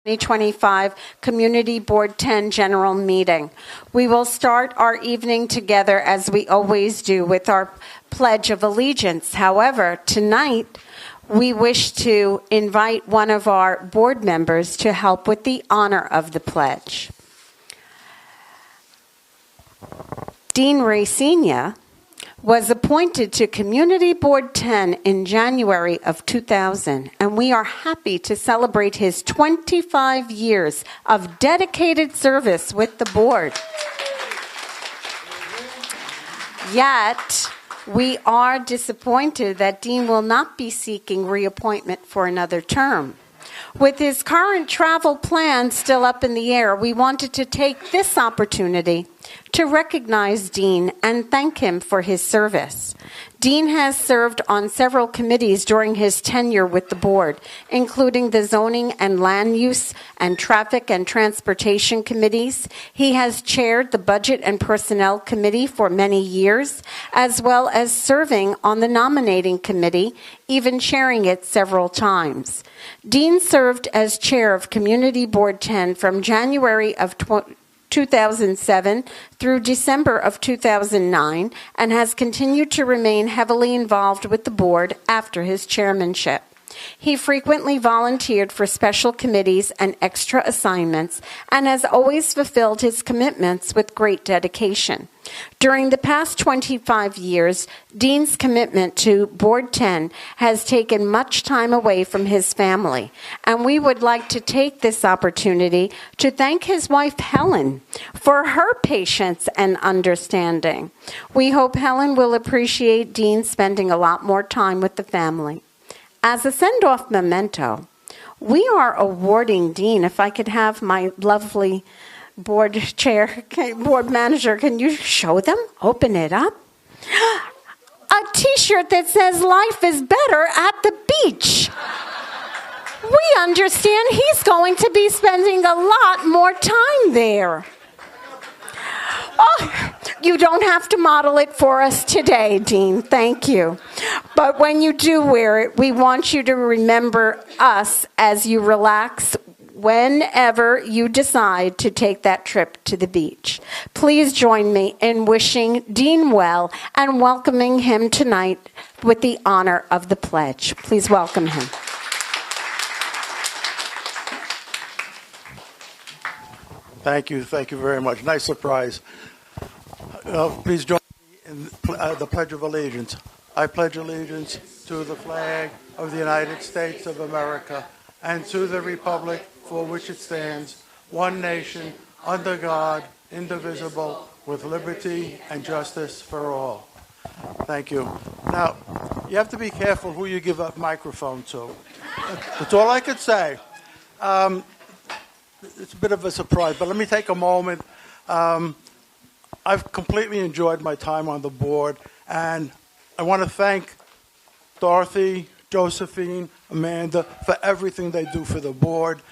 2025 Community Board 10 General Meeting. We will start our evening together as we always do with our Pledge of Allegiance. However, tonight we wish to invite one of our board members to help with the honor of the pledge. Dean Racina was appointed to Community Board 10 in January of 2000, and we are happy to celebrate his 25 years of dedicated service with the board. Yet, we are disappointed that Dean will not be seeking reappointment for another term. With his current travel plan still up in the air, we wanted to take this opportunity to recognize Dean and thank him for his service. Dean has served on several committees during his tenure with the board, including the Zoning and Land Use and Traffic and Transportation Committees. He has chaired the Budget and Personnel Committee for many years, as well as serving on the Nominating Committee, even chairing it several times. Dean served as chair of Community Board 10 from January of 2007 through December of 2009 and has continued to remain heavily involved with the board after his chairmanship. He frequently volunteered for special committees and extra assignments and has always fulfilled his commitments with great dedication. During the past 25 years, Dean's commitment to Board 10 has taken much time away from his family, and we would like to take this opportunity to thank his wife, Helen, for her patience and understanding. We hope Helen will appreciate Dean spending a lot more time with the family. As a send-off memento, we are awarding Dean, if I could have my lovely board manager, can you show them? Open it up. A t-shirt that says life is better at the beach. We understand he's going to be spending a lot more time there. Oh, you don't have to model it for us today, Dean. Thank you. But when you do wear it, we want you to remember us as you relax whenever you decide to take that trip to the beach. Please join me in wishing Dean well and welcoming him tonight with the honor of the pledge. Please welcome him. Thank you very much. Nice surprise. Please join me in the Pledge of Allegiance. I pledge allegiance to the flag of the United States of America and to the republic for which it stands, one nation, under God, indivisible, with liberty and justice for all. Thank you. Now, you have to be careful who you give that microphone to. That's all I could say. It's a bit of a surprise, but let me take a moment. I've completely enjoyed my time on the board, and I want to thank Dorothy, Josephine, Amanda for everything they do for the board.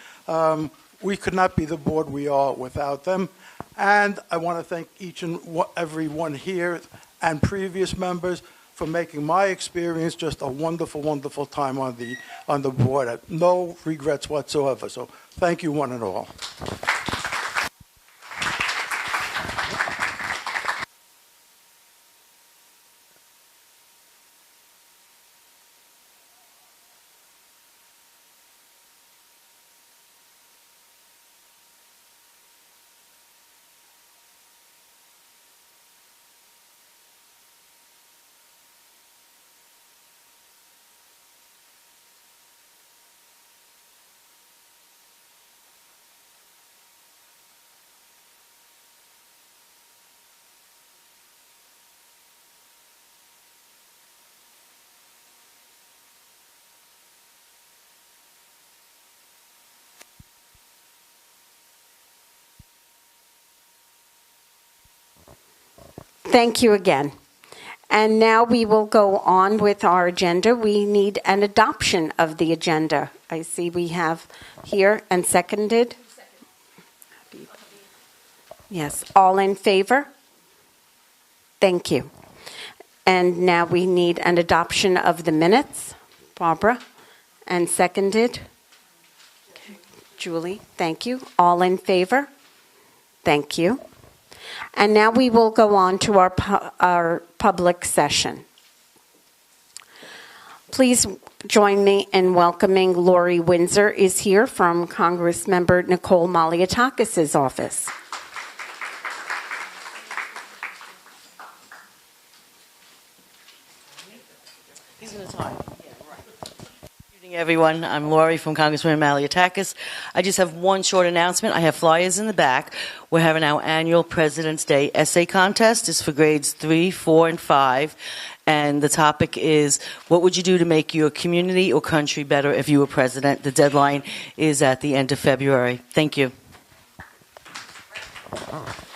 We could not be the board we are without them. And I want to thank each and every one here and previous members for making my experience just a wonderful, wonderful time on the board. No regrets whatsoever. So thank you one and all. Thank you again. And now we will go on with our agenda. We need an adoption of the agenda. I see we have here and seconded. Yes, all in favor? Thank you. And now we need an adoption of the minutes. Barbara, and seconded. Julie, thank you. All in favor? Thank you. And now we will go on to our public session. Please join me in welcoming Lori Windsor is here from Congressmember Nicole Malliotakis' office. These are the time. Good evening, everyone. I'm Lori from Congresswoman Malliotakis. I just have one short announcement. I have flyers in the back. We're having our annual President's Day essay contest. It's for grades 3, 4, and 5. And the topic is, what would you do to make your community or country better if you were president? The deadline is at the end of February. Thank you.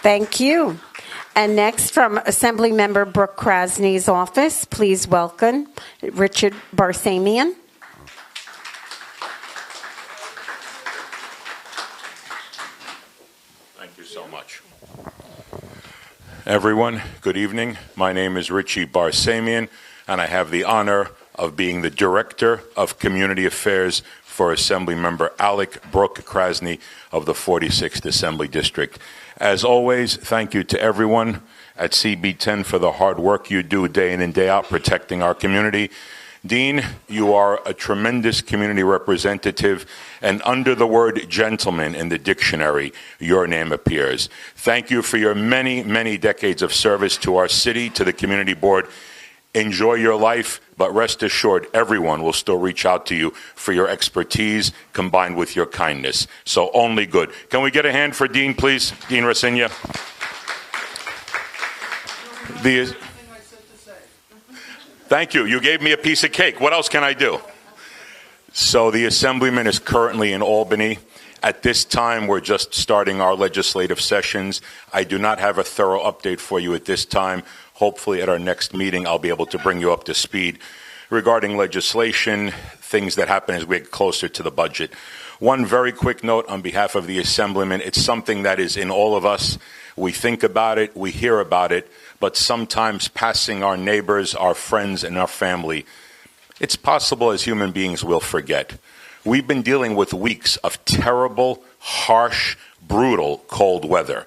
Thank you. And next, from Assemblymember Brooke Krasny's office, please welcome Richard Barsamian. Thank you so much. Everyone, good evening. My name is Richie Barsamian, and I have the honor of being the Director of Community Affairs for Assemblymember Alec Brooke Krasny of the 46th Assembly District. As always, thank you to everyone at CB10 for the hard work you do day in and day out protecting our community. Dean, you are a tremendous community representative, and under the word gentleman in the dictionary, your name appears. Thank you for your many, many decades of service to our city, to the community board. Enjoy your life, but rest assured, everyone will still reach out to you for your expertise combined with your kindness. So only good. Can we get a hand for Dean, please? Dean Rasinia. Thank you. You gave me a piece of cake. What else can I do? So the Assemblyman is currently in Albany. At this time, we're just starting our legislative sessions. I do not have a thorough update for you at this time. Hopefully at our next meeting, I'll be able to bring you up to speed regarding legislation, things that happen as we get closer to the budget. One very quick note on behalf of the Assemblyman. It's something that is in all of us. We think about it, we hear about it, but sometimes passing our neighbors, our friends, and our family, it's possible as human beings we'll forget. We've been dealing with weeks of terrible, harsh, brutal cold weather.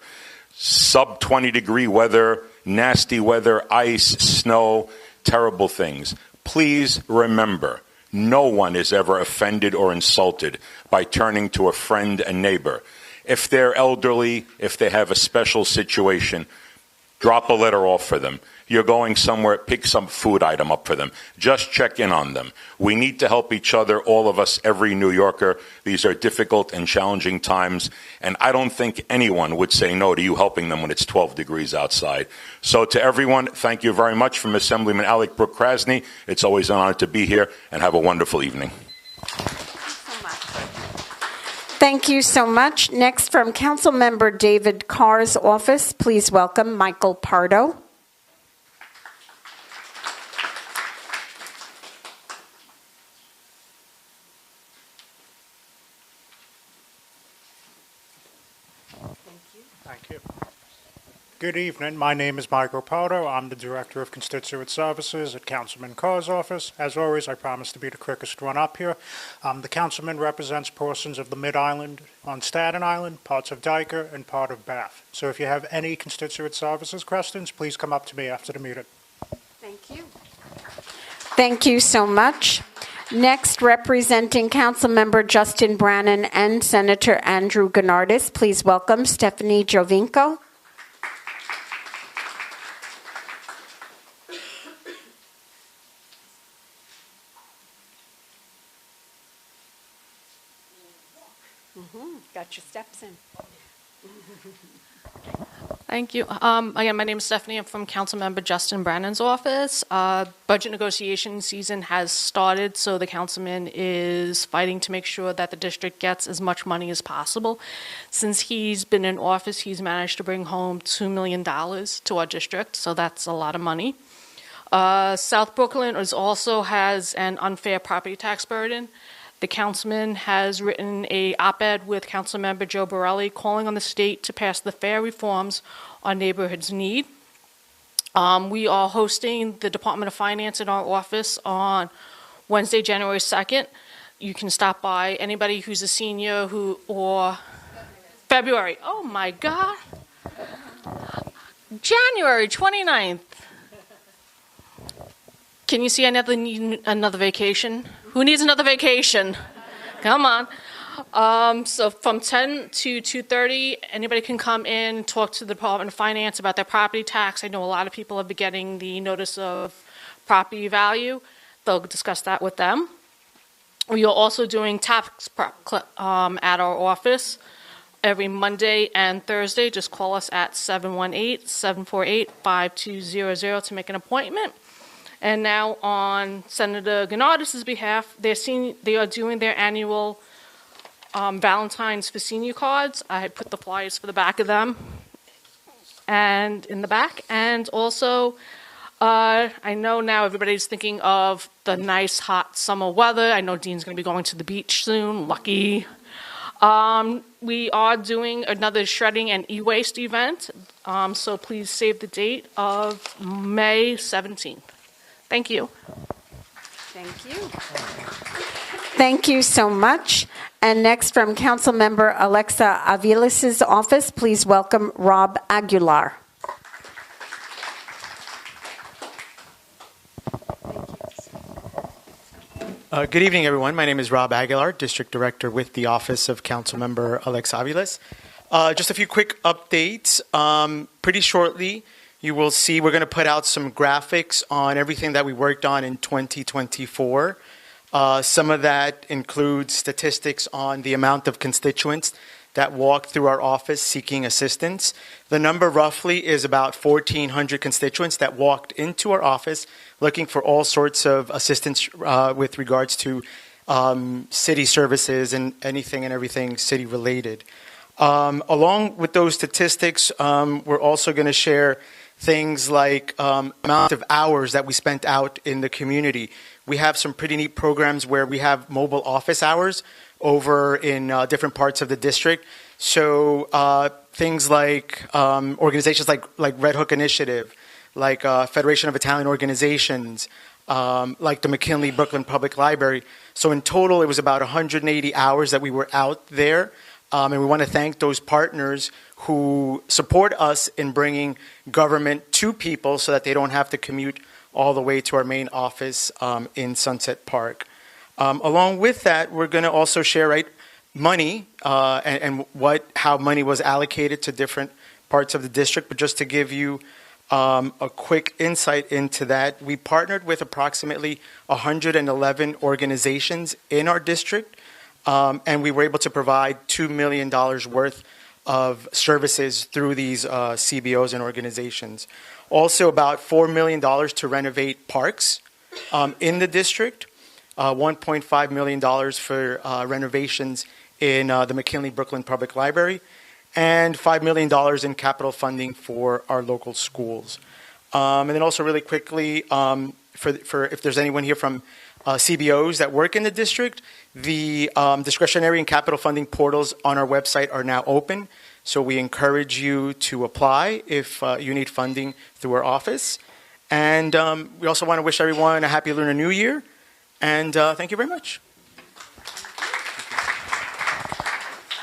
Sub-20-degree weather, nasty weather, ice, snow, terrible things. Please remember, no one is ever offended or insulted by turning to a friend and neighbor. If they're elderly, if they have a special situation, drop a letter off for them. You're going somewhere, pick some food item up for them. Just check in on them. We need to help each other, all of us, every New Yorker. These are difficult and challenging times, and I don't think anyone would say no to you helping them when it's 12 degrees outside. So to everyone, thank you very much from Assemblyman Alec Brooke Krasny. It's always an honor to be here, and have a wonderful evening. Thank you so much. Next, from Councilmember David Carr's office, please welcome Michael Pardo. Thank you. Good evening. My name is Michael Pardo. I'm the Director of Constituent Services at Councilman Carr's office. As always, I promise to be the quickest one up here. The councilman represents portions of the Mid-Island on Staten Island, parts of Dyker, and part of Bath. So if you have any constituent services questions, please come up to me after the meeting. Thank you. Thank you so much. Next, representing Councilmember Justin Brannan and Senator Andrew Gennardis, please welcome Stephanie Jovinko. Got your steps in. Thank you. Again, my name is Stephanie. I'm from Councilmember Justin Brannan's office. Budget negotiation season has started, so the councilman is fighting to make sure that the district gets as much money as possible. Since he's been in office, he's managed to bring home $2 million to our district, so that's a lot of money. South Brooklyn also has an unfair property tax burden. The councilman has written an op-ed with Councilmember Joe Borelli calling on the state to pass the fair reforms our neighborhoods need. We are hosting the Department of Finance in our office on Wednesday, January 2nd. you can stop by. Anybody who's a senior or February. Oh my God. January 29th. Can you see another vacation? Who needs another vacation? Come on. So from 10 to 2:30, anybody can come in, talk to the Department of Finance about their property tax. I know a lot of people have been getting the notice of property value. They'll discuss that with them. We are also doing tax prep at our office every Monday and Thursday. Just call us at 718-748-5200 to make an appointment. And now on Senator Gennardis' behalf, they are doing their annual Valentine's for senior cards. I put the flyers for the back of them and in the back. And also, I know now everybody's thinking of the nice hot summer weather. I know Dean's going to be going to the beach soon. Lucky. We are doing another shredding and e-waste event. So please save the date of May 17th. Thank you. Thank you. Thank you so much. And next from Councilmember Alexa Aviles' office, please welcome Rob Aguilar. Good evening, everyone. My name is Rob Aguilar, District Director with the Office of Councilmember Alexa Aviles. Just a few quick updates. Pretty shortly, you will see we're going to put out some graphics on everything that we worked on in 2024. Some of that includes statistics on the amount of constituents that walked through our office seeking assistance. The number roughly is about 1,400 constituents that walked into our office looking for all sorts of assistance with regards to city services and anything and everything city related. Along with those statistics, we're also going to share things like amount of hours that we spent out in the community. We have some pretty neat programs where we have mobile office hours over in different parts of the district. So things like organizations like Red Hook Initiative, like Federation of Italian Organizations, like the McKinley Brooklyn Public Library. So in total, it was about 180 hours that we were out there. And we want to thank those partners who support us in bringing government to people so that they don't have to commute all the way to our main office in Sunset Park. Along with that, we're going to also share money and how money was allocated to different parts of the district. But just to give you a quick insight into that, we partnered with approximately 111 organizations in our district, and we were able to provide $2 million worth of services through these CBOs and organizations. Also about $4 million to renovate parks in the district, $1.5 million for renovations in the McKinley Brooklyn Public Library, and $5 million in capital funding for our local schools. And then also really quickly, for if there's anyone here from CBOs that work in the district, the discretionary and capital funding portals on our website are now open. So we encourage you to apply if you need funding through our office. And we also want to wish everyone a happy Lunar New Year. And thank you very much.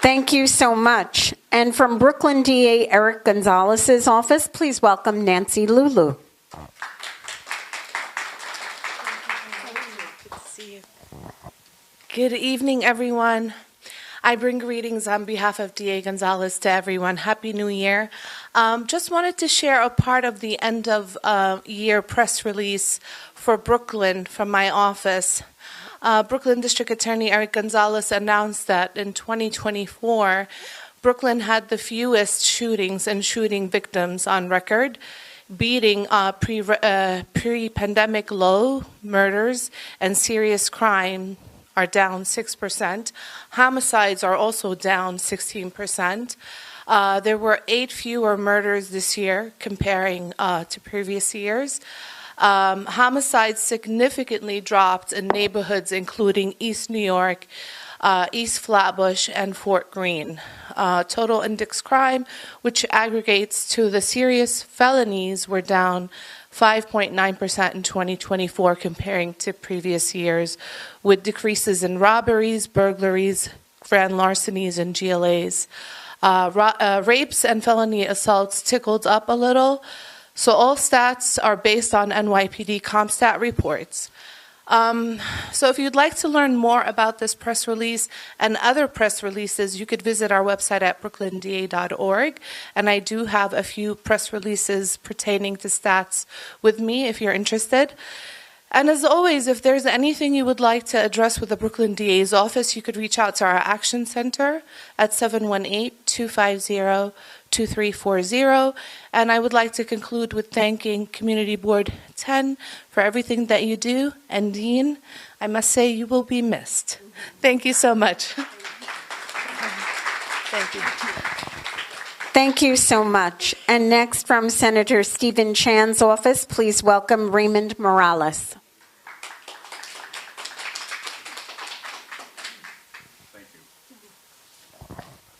Thank you so much. And from Brooklyn DA Eric Gonzalez's office, please welcome Nancy Lulu. Good evening, everyone. I bring greetings on behalf of DA Gonzalez to everyone. Happy New Year. Just wanted to share a part of the end of year press release for Brooklyn from my office. Brooklyn District Attorney Eric Gonzalez announced that in 2024, Brooklyn had the fewest shootings and shooting victims on record, beating pre-pandemic low. Murders and serious crime are down 6%. Homicides are also down 16%. There were 8 fewer murders this year comparing to previous years. Homicides significantly dropped in neighborhoods including East New York, East Flatbush, and Fort Greene. Total index crime, which aggregates to the serious felonies, were down 5.9% in 2024 comparing to previous years, with decreases in robberies, burglaries, grand larcenies, and GLAs. Rapes and felony assaults tickled up a little. So all stats are based on NYPD CompStat reports. So if you'd like to learn more about this press release and other press releases, you could visit our website at brooklyndA.org. And I do have a few press releases pertaining to stats with me if you're interested. And as always, if there's anything you would like to address with the Brooklyn DA's office, you could reach out to our Action Center at 718-250-2340. And I would like to conclude with thanking Community Board 10 for everything that you do. And Dean, I must say you will be missed. Thank you so much. Thank you. Thank you so much. And next, from Senator Stephen Chan's office, please welcome Raymond Morales.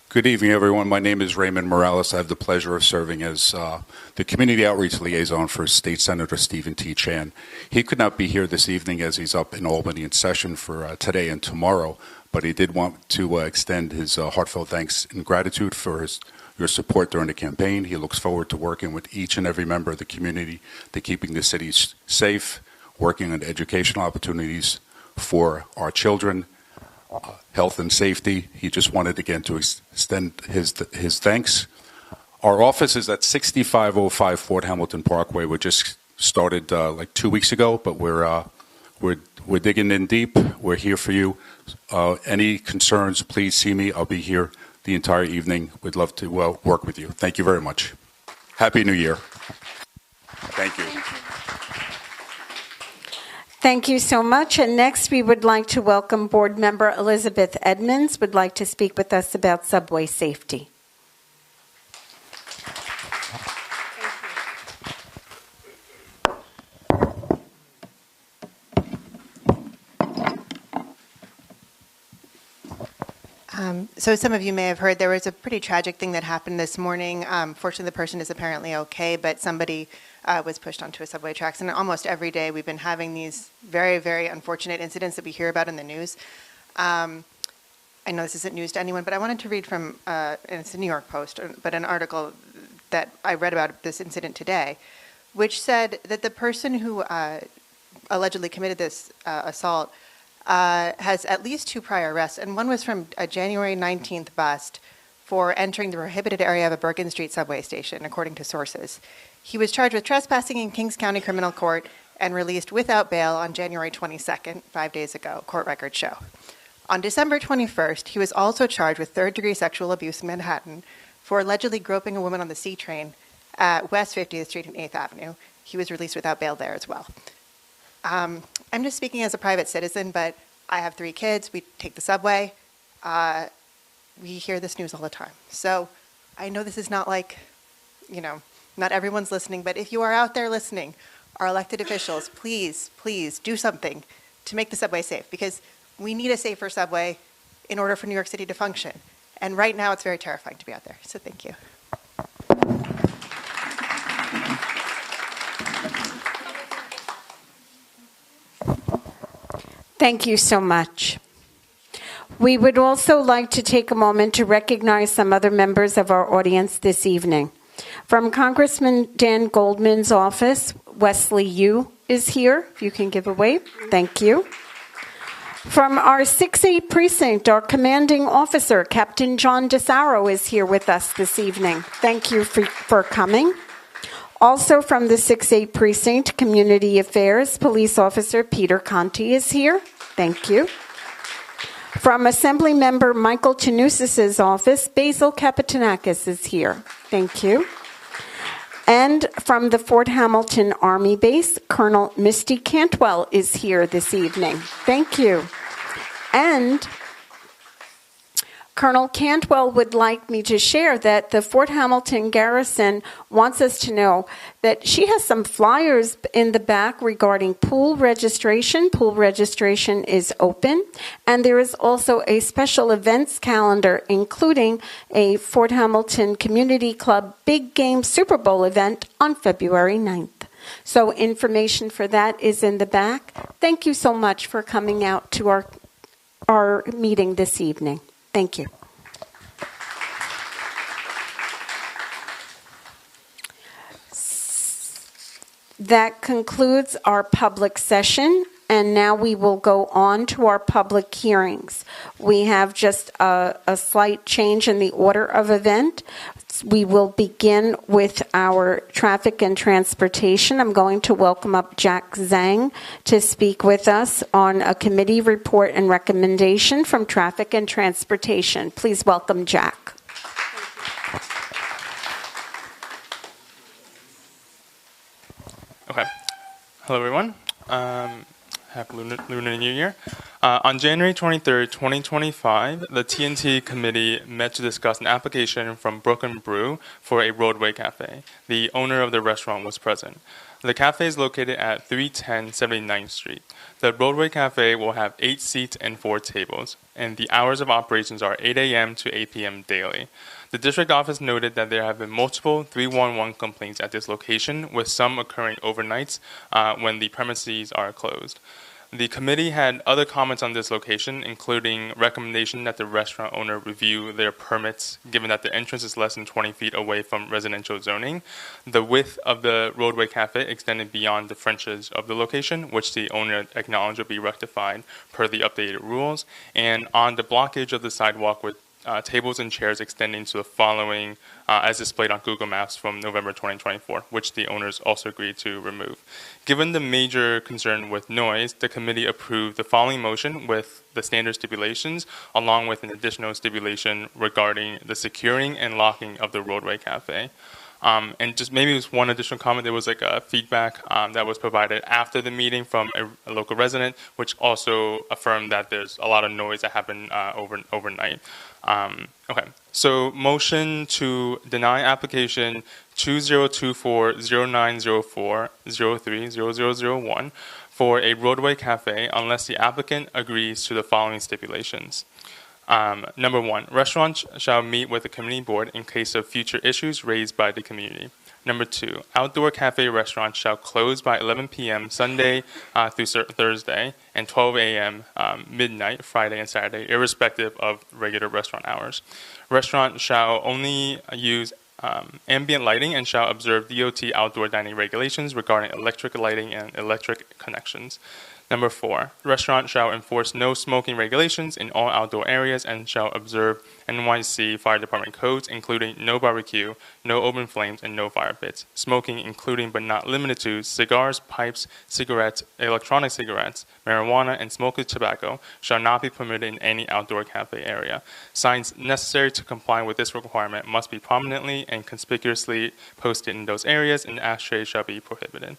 Good evening, everyone. My name is Raymond Morales. I have the pleasure of serving as the Community Outreach Liaison for State Senator Stephen T. Chan. He could not be here this evening as he's up in Albany in session for today and tomorrow, but he did want to extend his heartfelt thanks and gratitude for your support during the campaign. He looks forward to working with each and every member of the community to keeping the city safe, working on educational opportunities for our children, health and safety. He just wanted again to extend his thanks. Our office is at 6505 Fort Hamilton Parkway. We just started like 2 weeks ago, but we're digging in deep. We're here for you. Any concerns, please see me. I'll be here the entire evening. We'd love to work with you. Thank you very much. Happy New Year. Thank you. Thank you so much. And next, we would like to welcome Board Member Elizabeth Edmonds, would like to speak with us about subway safety. So some of you may have heard there was a pretty tragic thing that happened this morning. Fortunately, the person is apparently okay, but somebody was pushed onto a subway tracks. And almost every day we've been having these very, very unfortunate incidents that we hear about in the news. I know this isn't news to anyone, but I wanted to read from, and it's the New York Post, but an article that I read about this incident today, which said that the person who allegedly committed this assault has at least 2 prior arrests, and one was from a January 19th bust for entering the prohibited area of a Bergen Street subway station, according to sources. He was charged with trespassing in Kings County Criminal Court and released without bail on January 22nd, 5 days ago, court records show. On December 21st, he was also charged with third-degree sexual abuse in Manhattan for allegedly groping a woman on the C train at West 50th Street and 8th Avenue. He was released without bail there as well. I'm just speaking as a private citizen, but I have 3 kids. We take the subway. We hear this news all the time. So I know this is not like, not everyone's listening, but if you are out there listening, our elected officials, please, please do something to make the subway safe, because we need a safer subway in order for New York City to function. And right now it's very terrifying to be out there. So thank you. Thank you so much. We would also like to take a moment to recognize some other members of our audience this evening. From Congressman Dan Goldman's office, Wesley Yu is here. If you can give a wave. Thank you. From our 6-8 precinct, our commanding officer, Captain John DeSaro, is here with us this evening. Thank you for coming. Also from the 6-8 precinct, Community Affairs, Police Officer Peter Conti is here. Thank you. From Assembly Member Michael Chanusis's office, Basil Kapitanakis is here. Thank you. And from the Fort Hamilton Army Base, Colonel Misty Cantwell is here this evening. Thank you. And Colonel Cantwell would like me to share that the Fort Hamilton Garrison wants us to know that she has some flyers in the back regarding pool registration. Pool registration is open. And there is also a special events calendar, including a Fort Hamilton Community Club Big Game Super Bowl event on February 9th. So information for that is in the back. Thank you so much for coming out to our meeting this evening. Thank you. That concludes our public session, and now we will go on to our public hearings. We have just a slight change in the order of event. We will begin with our traffic and transportation. I'm going to welcome up Jack Zhang to speak with us on a committee report and recommendation from traffic and transportation. Please welcome Jack. Okay. Hello, everyone. Happy Lunar New Year. On January 23rd, 2025, the TNT committee met to discuss an application from Brooklyn Brew for a roadway cafe. The owner of the restaurant was present. The cafe is located at 310 79th Street. The roadway cafe will have 8 seats and 4 tables, and the hours of operations are 8 a.m. to 8 p.m. daily. The district office noted that there have been multiple 311 complaints at this location, with some occurring overnights when the premises are closed. The committee had other comments on this location, including recommendation that the restaurant owner review their permits, given that the entrance is less than 20 feet away from residential zoning. The width of the roadway cafe extended beyond the frontage of the location, which the owner acknowledged will be rectified per the updated rules, and on the blockage of the sidewalk with tables and chairs extending to the following as displayed on Google Maps from November 2024, which the owners also agreed to remove. Given the major concern with noise, the committee approved the following motion with the standard stipulations, along with an additional stipulation regarding the securing and locking of the roadway cafe. And just maybe just one additional comment, there was like a feedback that was provided after the meeting from a local resident, which also affirmed that there's a lot of noise that happened overnight. Okay, so motion to deny application 2024-0904-03-0001 for a roadway cafe unless the applicant agrees to the following stipulations. Number 1, restaurants shall meet with the community board in case of future issues raised by the community. Number 2, outdoor cafe restaurants shall close by 11 p.m. Sunday through Thursday and 12 a.m. Midnight Friday and Saturday, irrespective of regular restaurant hours. Restaurants shall only use ambient lighting and shall observe DOT outdoor dining regulations regarding electric lighting and electric connections. Number 4, restaurant shall enforce no smoking regulations in all outdoor areas and shall observe NYC Fire Department codes, including no barbecue, no open flames, and no fire pits. Smoking, including but not limited to cigars, pipes, cigarettes, electronic cigarettes, marijuana, and smokeless tobacco, shall not be permitted in any outdoor cafe area. Signs necessary to comply with this requirement must be prominently and conspicuously posted in those areas, and ashtrays shall be prohibited.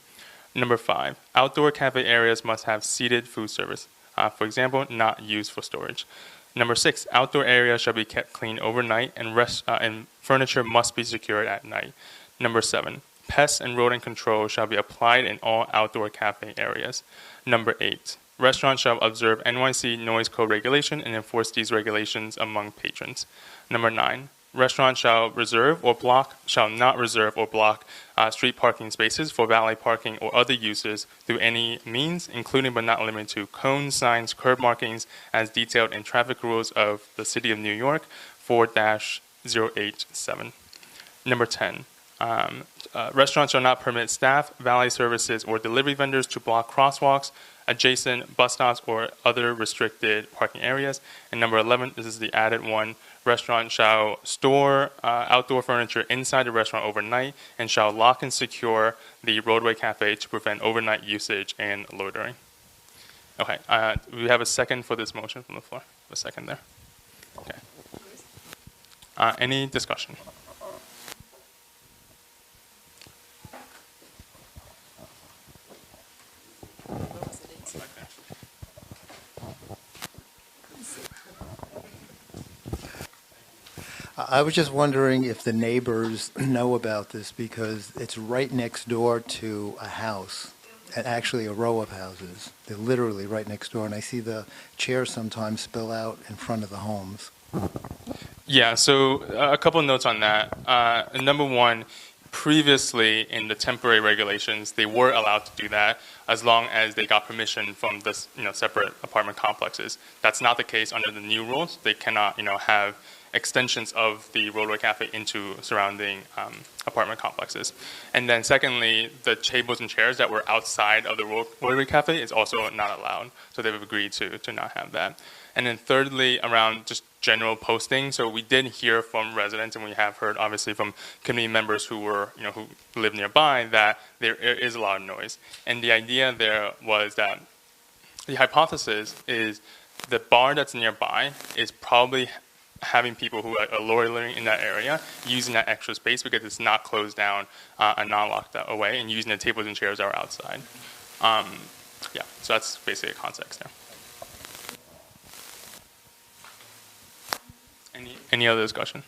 Number 5, outdoor cafe areas must have seated food service, for example, not used for storage. Number 6, outdoor areas shall be kept clean overnight and furniture must be secured at night. Number 7, pest and rodent control shall be applied in all outdoor cafe areas. Number 8, restaurants shall observe NYC noise code regulation and enforce these regulations among patrons. Number 9, restaurants shall not reserve or block street parking spaces for valet parking or other uses through any means, including but not limited to cones, signs, curb markings, as detailed in traffic rules of the City of New York 4-087. Number 10, restaurants shall not permit staff, valet services, or delivery vendors to block crosswalks, adjacent bus stops, or other restricted parking areas. And number 11, this is the added one, restaurant shall store outdoor furniture inside the restaurant overnight and shall lock and secure the roadway cafe to prevent overnight usage and loitering. Okay, we have a second for this motion from the floor. A second there. Okay. Any discussion? I was just wondering if the neighbors know about this because it's right next door to a house, and actually a row of houses. They're literally right next door, and I see the chairs sometimes spill out in front of the homes. Yeah, so a couple of notes on that. Number 1, Previously, in the temporary regulations, they were allowed to do that as long as they got permission from the separate apartment complexes. That's not the case under the new rules. They cannot have extensions of the roadway cafe into surrounding apartment complexes. And then secondly, the tables and chairs that were outside of the roadway cafe is also not allowed. So they've agreed to not have that. And then thirdly, around just general posting. So we did hear from residents, and we have heard obviously from community members who were, who live nearby, that there is a lot of noise. And the idea there was that the hypothesis is the bar that's nearby is probably having people who are loitering in that area using that extra space because it's not closed down and not locked away, and using the tables and chairs that are outside. Yeah, so that's basically a context there. Any other discussion?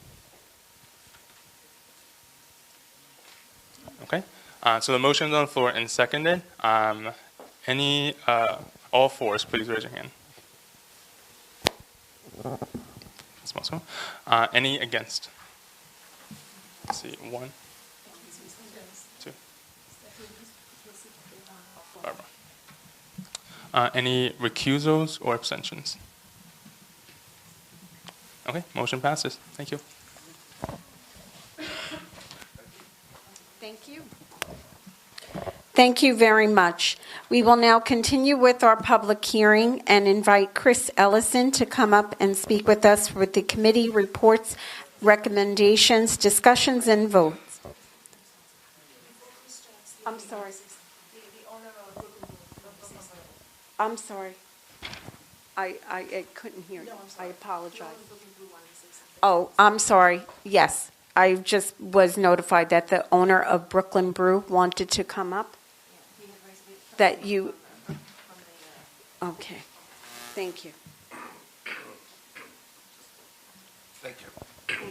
Okay. So the motion is on the floor and seconded. All fours, please raise your hand. Any against? Let's see, 1, 2. Barbara. Any recusals or abstentions? Okay, motion passes. Thank you. Thank you. Thank you very much. We will now continue with our public hearing and invite Chris Ellison to come up and speak with us with the committee reports, recommendations, discussions, and votes. I'm sorry. I'm sorry. I couldn't hear you. I apologize. Oh, I'm sorry. Yes. I just was notified that the owner of Brooklyn Brew wanted to come up. That you... Okay. Thank you. Thank you.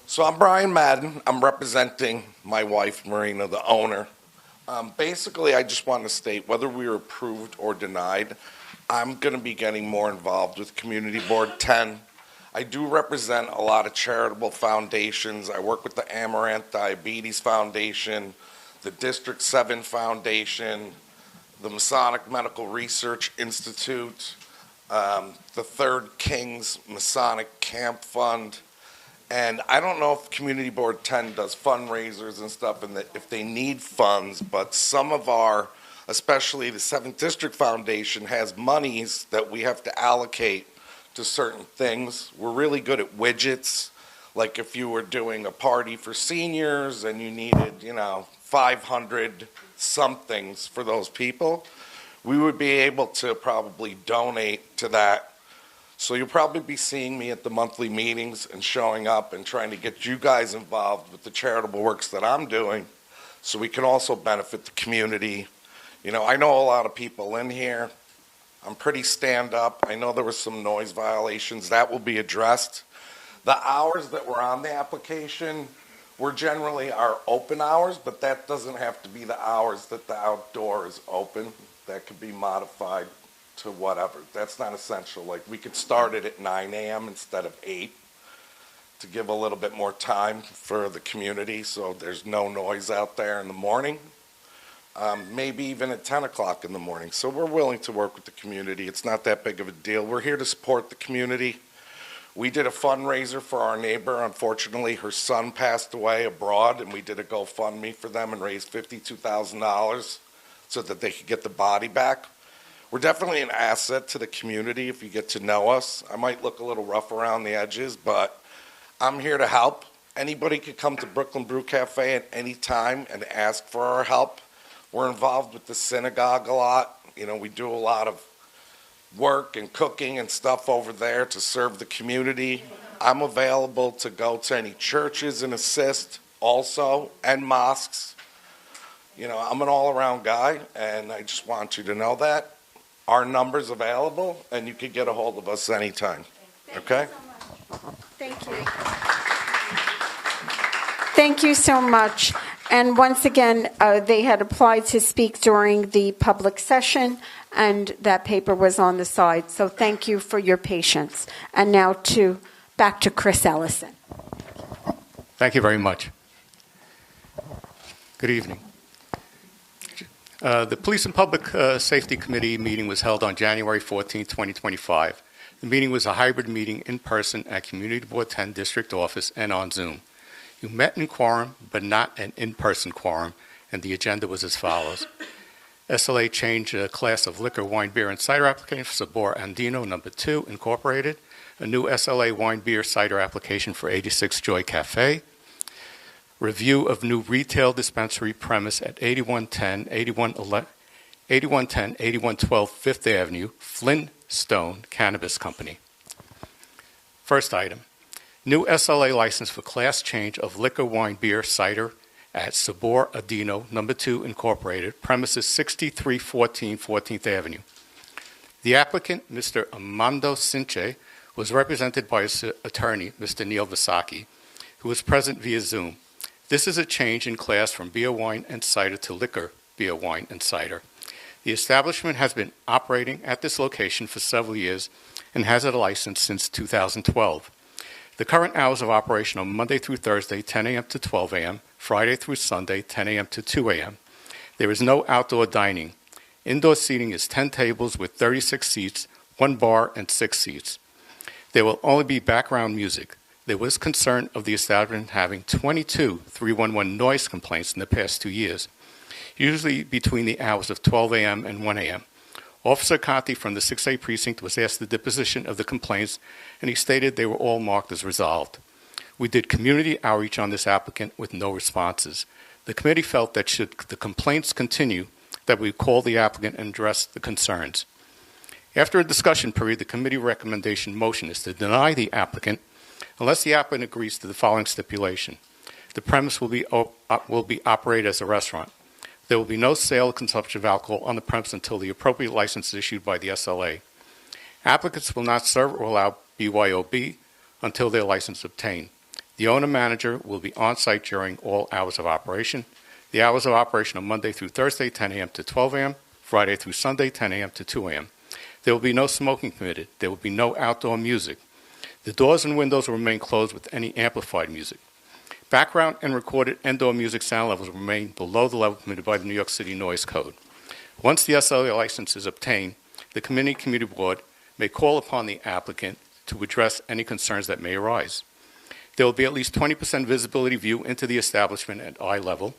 So I'm Brian Madden. I'm representing my wife, Marina, the owner. Basically, I just want to state whether we were approved or denied, I'm going to be getting more involved with Community Board 10. I do represent a lot of charitable foundations. I work with the Amaranth Diabetes Foundation, the District 7 Foundation, the Masonic Medical Research Institute, the Third Kings Masonic Camp Fund. And I don't know if Community Board 10 does fundraisers and stuff, and if they need funds, but some of our, especially the 7th District Foundation, has monies that we have to allocate to certain things. We're really good at widgets. Like if you were doing a party for seniors and you needed, 500 somethings for those people, we would be able to probably donate to that. So you'll probably be seeing me at the monthly meetings and showing up and trying to get you guys involved with the charitable works that I'm doing so we can also benefit the community. I know a lot of people in here. I'm pretty stand-up. I know there were some noise violations. That will be addressed. The hours that were on the application were generally our open hours, but that doesn't have to be the hours that the outdoor is open. That could be modified to whatever. That's not essential. Like we could start it at 9 a.m. instead of 8 to give a little bit more time for the community so there's no noise out there in the morning. Maybe even at 10 o'clock in the morning. So we're willing to work with the community. It's not that big of a deal. We're here to support the community. We did a fundraiser for our neighbor. Unfortunately, her son passed away abroad, and we did a GoFundMe for them and raised $52,000 so that they could get the body back. We're definitely an asset to the community if you get to know us. I might look a little rough around the edges, but I'm here to help. Anybody could come to Brooklyn Brew Cafe at any time and ask for our help. We're involved with the synagogue a lot. We do a lot of work and cooking and stuff over there to serve the community. I'm available to go to any churches and assist also, and mosques. I'm an all-around guy, and I just want you to know that. Our number's available, and you can get a hold of us anytime. Okay? Thank you. Thank you so much. And once again, they had applied to speak during the public session, and that paper was on the side. So thank you for your patience. And now back to Chris Ellison. Thank you very much. Good evening. The Police and Public Safety Committee meeting was held on January 14, 2025. The meeting was a hybrid meeting in person at Community Board 10 District Office and on Zoom. You met in quorum, but not an in-person quorum, and the agenda was as follows. SLA change class of liquor, wine, beer, and cider application for Sabor Andino No. 2, Incorporated. A new SLA wine, beer, cider application for 86 Joy Cafe. Review of new retail dispensary premise at 8110, 8112 Fifth Avenue, Flintstone Cannabis Company. First item, new SLA license for class change of liquor, wine, beer, cider at Sabor Andino No. 2 Incorporated, premises 6314 14th Avenue. The applicant, Mr. Amando Sinche, was represented by his attorney, Mr. Neil Vasaki, who was present via Zoom. This is a change in class from beer, wine, and cider to liquor, beer, wine, and cider. The establishment has been operating at this location for several years and has a license since 2012. The current hours of operation are Monday through Thursday, 10 a.m. to 12 a.m., Friday through Sunday, 10 a.m. to 2 a.m. There is no outdoor dining. Indoor seating is 10 tables with 36 seats, 1 bar, and 6 seats. There will only be background music. There was concern of the establishment having 22 311 noise complaints in the past 2 years, usually between the hours of 12 a.m. and 1 a.m. Officer Conti from the 6A precinct was asked the deposition of the complaints, and he stated they were all marked as resolved. We did community outreach on this applicant with no responses. The committee felt that should the complaints continue, that we call the applicant and address the concerns. After a discussion period, the committee recommendation motion is to deny the applicant unless the applicant agrees to the following stipulation. The premise will be operated as a restaurant. There will be no sale or consumption of alcohol on the premise until the appropriate license is issued by the SLA. Applicants will not serve or allow BYOB until their license is obtained. The owner-manager will be on-site during all hours of operation. The hours of operation are Monday through Thursday, 10 a.m. to 12 a.m., Friday through Sunday, 10 a.m. to 2 a.m. There will be no smoking permitted. There will be no outdoor music. The doors and windows will remain closed with any amplified music. Background and recorded indoor music sound levels will remain below the level permitted by the New York City Noise Code. Once the SLA license is obtained, the community board may call upon the applicant to address any concerns that may arise. There will be at least 20% visibility view into the establishment at eye level.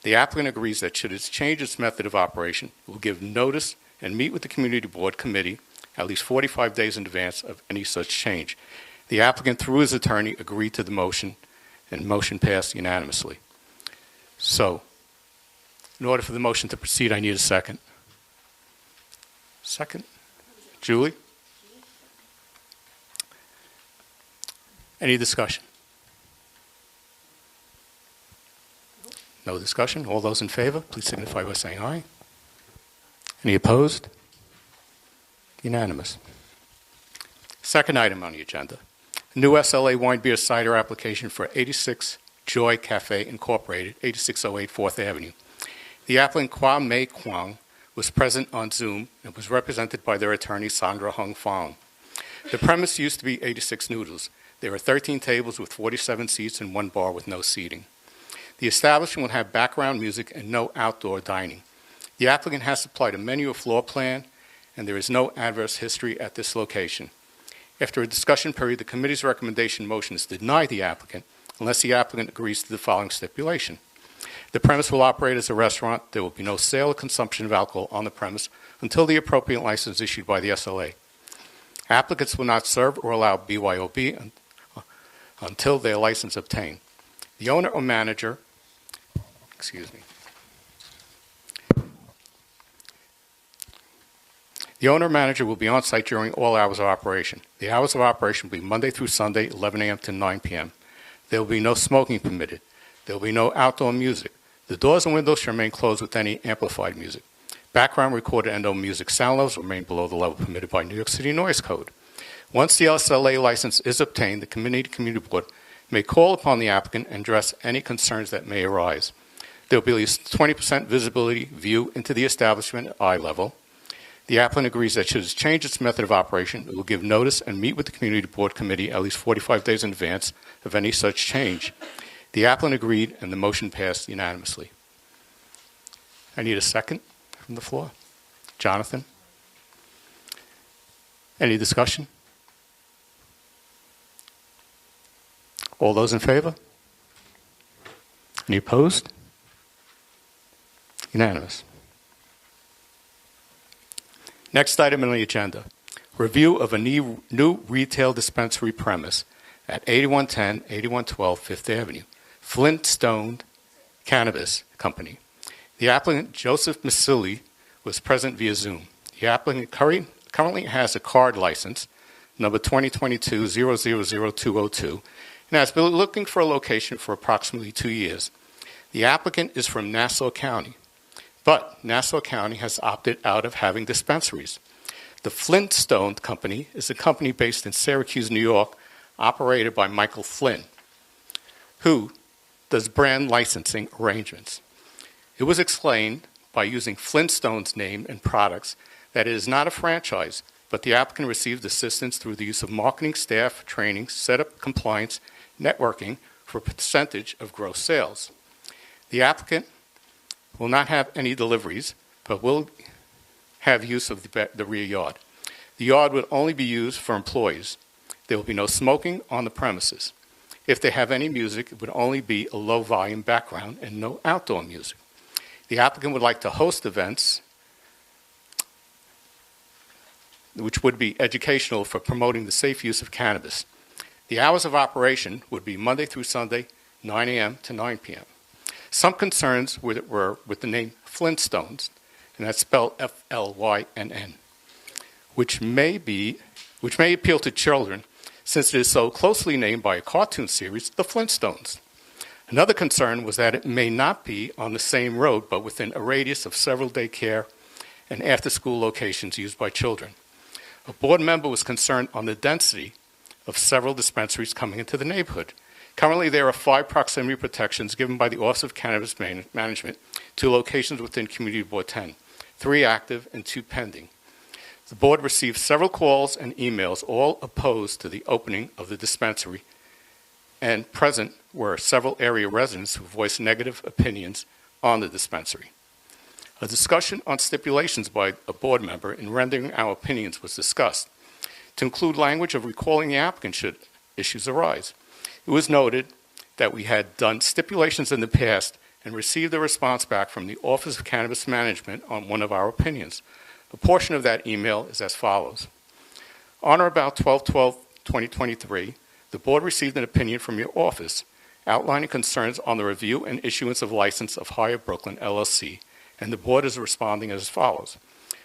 The applicant agrees that should it change its method of operation, it will give notice and meet with the community board committee at least 45 days in advance of any such change. The applicant, through his attorney, agreed to the motion, and motion passed unanimously. So, in order for the motion to proceed, I need a second. Second? Julie? Any discussion? No discussion? All those in favor, please signify by saying aye. Any opposed? Unanimous. Second item on the agenda. New SLA wine, beer, cider application for 86 Joy Cafe Incorporated, 8608 4th Avenue. The applicant Kwame Kwang was present on Zoom and was represented by their attorney Sandra Hung Fong. The premise used to be 86 Noodles. There are 13 tables with 47 seats and 1 bar with no seating. The establishment will have background music and no outdoor dining. The applicant has supplied a menu or floor plan, and there is no adverse history at this location. After a discussion period, the committee's recommendation motion is to deny the applicant unless the applicant agrees to the following stipulation. The premise will operate as a restaurant. There will be no sale or consumption of alcohol on the premise until the appropriate license is issued by the SLA. Applicants will not serve or allow BYOB until their license obtained. The owner or manager, The owner-manager will be on site during all hours of operation. The hours of operation will be Monday through Sunday, 11 a.m. to 9 p.m. There will be no smoking permitted. There will be no outdoor music. The doors and windows shall remain closed with any amplified music. Background recorded indoor music sound levels will remain below the level permitted by New York City Noise Code. Once the SLA license is obtained, the community board may call upon the applicant and address any concerns that may arise. There will be at least 20% visibility view into the establishment at eye level. The applicant agrees that should it change its method of operation, it will give notice and meet with the community board committee at least 45 days in advance of any such change. The applicant agreed, and the motion passed unanimously. I need a second from the floor. Jonathan? Any discussion? All those in favor? Any opposed? Unanimous. Next item on the agenda, review of a new retail dispensary premise at 8110, 8112 Fifth Avenue, Flintstone Cannabis Company. The applicant, Joseph Masili, was present via Zoom. The applicant currently has a card license, number 2022-000202, and has been looking for a location for approximately 2 years. The applicant is from Nassau County, but Nassau County has opted out of having dispensaries. The Flintstone Company is a company based in Syracuse, New York, operated by Michael Flynn, who does brand licensing arrangements. It was explained by using Flintstone's name and products that it is not a franchise, but the applicant received assistance through the use of marketing staff, training, setup, compliance, networking for a percentage of gross sales. The applicant will not have any deliveries, but will have use of the rear yard. The yard would only be used for employees. There will be no smoking on the premises. If they have any music, it would only be a low-volume background and no outdoor music. The applicant would like to host events which would be educational for promoting the safe use of cannabis. The hours of operation would be Monday through Sunday, 9 a.m. to 9 p.m. Some concerns were with the name Flintstones, and that's spelled F-L-Y-N-N, which may appeal to children since it is so closely named by a cartoon series, The Flintstones. Another concern was that it may not be on the same road, but within a radius of several daycare and after-school locations used by children. A board member was concerned on the density of several dispensaries coming into the neighborhood. Currently, there are 5 proximity protections given by the Office of Cannabis Management to locations within Community Board 10, 3 active and 2 pending. The board received several calls and emails, all opposed to the opening of the dispensary, and present were several area residents who voiced negative opinions on the dispensary. A discussion on stipulations by a board member in rendering our opinions was discussed, to include language of recalling the applicant should issues arise. It was noted that we had done stipulations in the past and received a response back from the Office of Cannabis Management on one of our opinions. A portion of that email is as follows. On or about 12/12/2023, the board received an opinion from your office outlining concerns on the review and issuance of license of Higher Brooklyn LLC, and the board is responding as follows.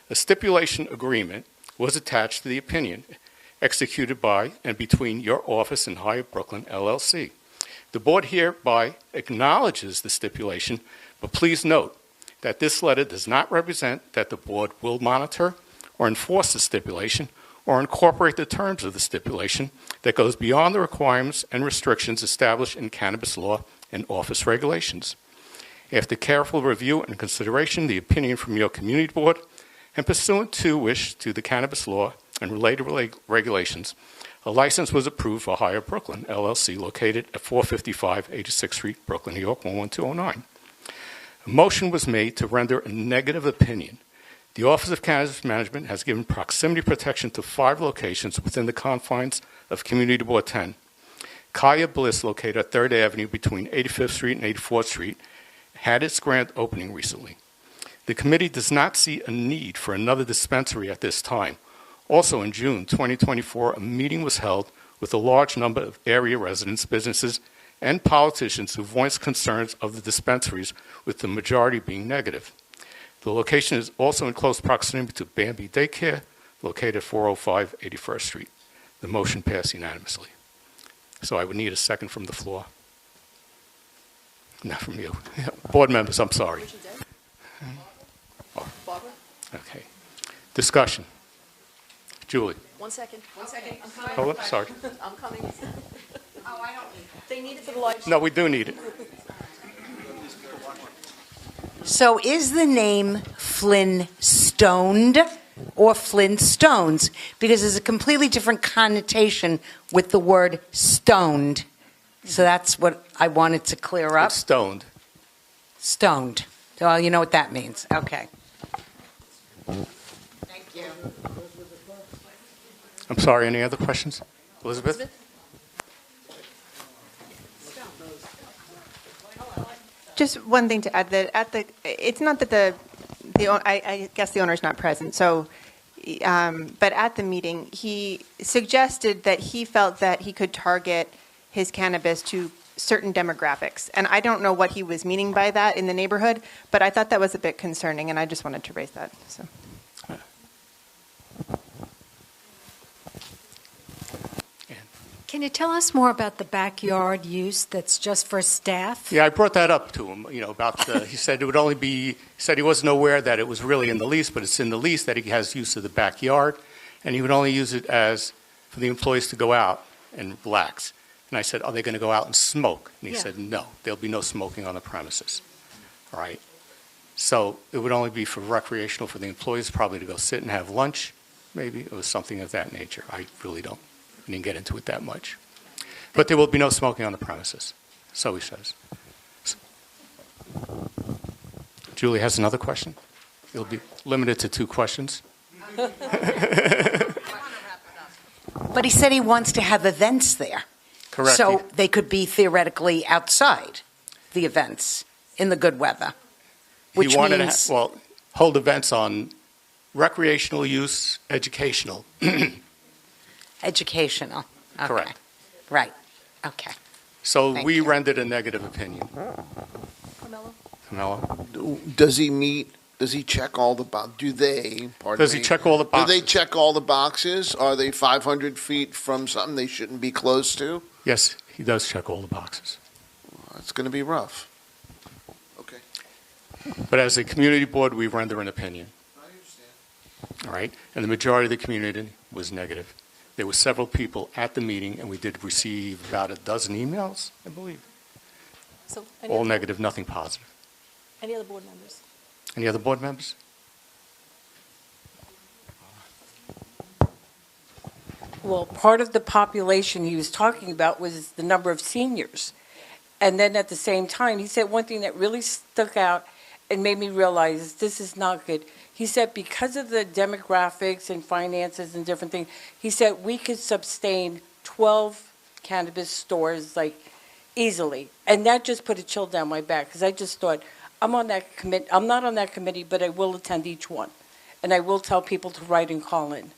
A stipulation agreement was attached to the opinion executed by and between your office and Higher Brooklyn LLC. The board hereby acknowledges the stipulation, but please note that this letter does not represent that the board will monitor or enforce the stipulation or incorporate the terms of the stipulation that goes beyond the requirements and restrictions established in cannabis law and office regulations. After careful review and consideration, the opinion from your community board, and pursuant to the cannabis law and related regulations, a license was approved for Higher Brooklyn LLC, located at 455 86th Street, Brooklyn, New York, 11209. A motion was made to render a negative opinion. The Office of Cannabis Management has given proximity protection to 5 locations within the confines of Community Board 10. Kaya Bliss, located at 3rd Avenue between 85th Street and 84th Street, had its grand opening recently. The committee does not see a need for another dispensary at this time. Also in June 2024, a meeting was held with a large number of area residents, businesses, and politicians who voiced concerns of the dispensaries, with the majority being negative. The location is also in close proximity to Bambi Daycare, located at 405 81st Street. The motion passed unanimously. So I would need a second from the floor. Not from you. Board members, I'm sorry. Barbara? Okay. Discussion. Julie. One second. I'm coming. Oh, sorry. I'm coming. Oh, I don't need it. They need it for the live. No, we do need it. So is the name Flintstoned or Flintstones? Because there's a completely different connotation with the word stoned. So that's what I wanted to clear up. It's stoned. Stoned. So you know what that means. Okay. Thank you. I'm sorry, any other questions? Elizabeth? Just one thing to add, that it's not that I guess the owner's not present, so, but at the meeting, he suggested that he felt that he could target his cannabis to certain demographics. And I don't know what he was meaning by that in the neighborhood, but I thought that was a bit concerning, and I just wanted to raise that, so. Can you tell us more about the backyard use that's just for staff? Yeah, I brought that up to him, about he said it would only be, he said he wasn't aware that it was really in the lease, but it's in the lease that he has use of the backyard, and he would only use it as for the employees to go out and relax. And I said, are they going to go out and smoke? And he said, no, there'll be no smoking on the premises. All right. So it would only be for recreational for the employees, probably to go sit and have lunch, maybe. It was something of that nature. I didn't get into it that much. But there will be no smoking on the premises, so he says. Julie has another question. It'll be limited to 2 questions. But he said he wants to have events there. Correct. So they could be theoretically outside the events in the good weather, which he wanted means... to hold events on recreational use, educational. Educational. Okay. Correct. Right. Okay. So Thank we you. rendered a negative opinion. Camilla? Does he check all the boxes? Does he check all the boxes? Do they check all the boxes? Are they 500 feet from something they shouldn't be close to? Yes, he does check all the boxes. It's going to be rough. Okay. But as a community board, we render an opinion. I understand. All right? And the majority of the community was negative. There were several people at the meeting, and we did receive about 12 emails, I believe. So, All negative, nothing positive. Any other board members? Any other board members? Well, part of the population he was talking about was the number of seniors. And then at the same time, he said one thing that really stuck out and made me realize this is not good. He said because of the demographics and finances and different things, he said we could sustain 12 cannabis stores easily. And that just put a chill down my back because I just thought, I'm not on that committee, but I will attend each one. And I will tell people to write and call in.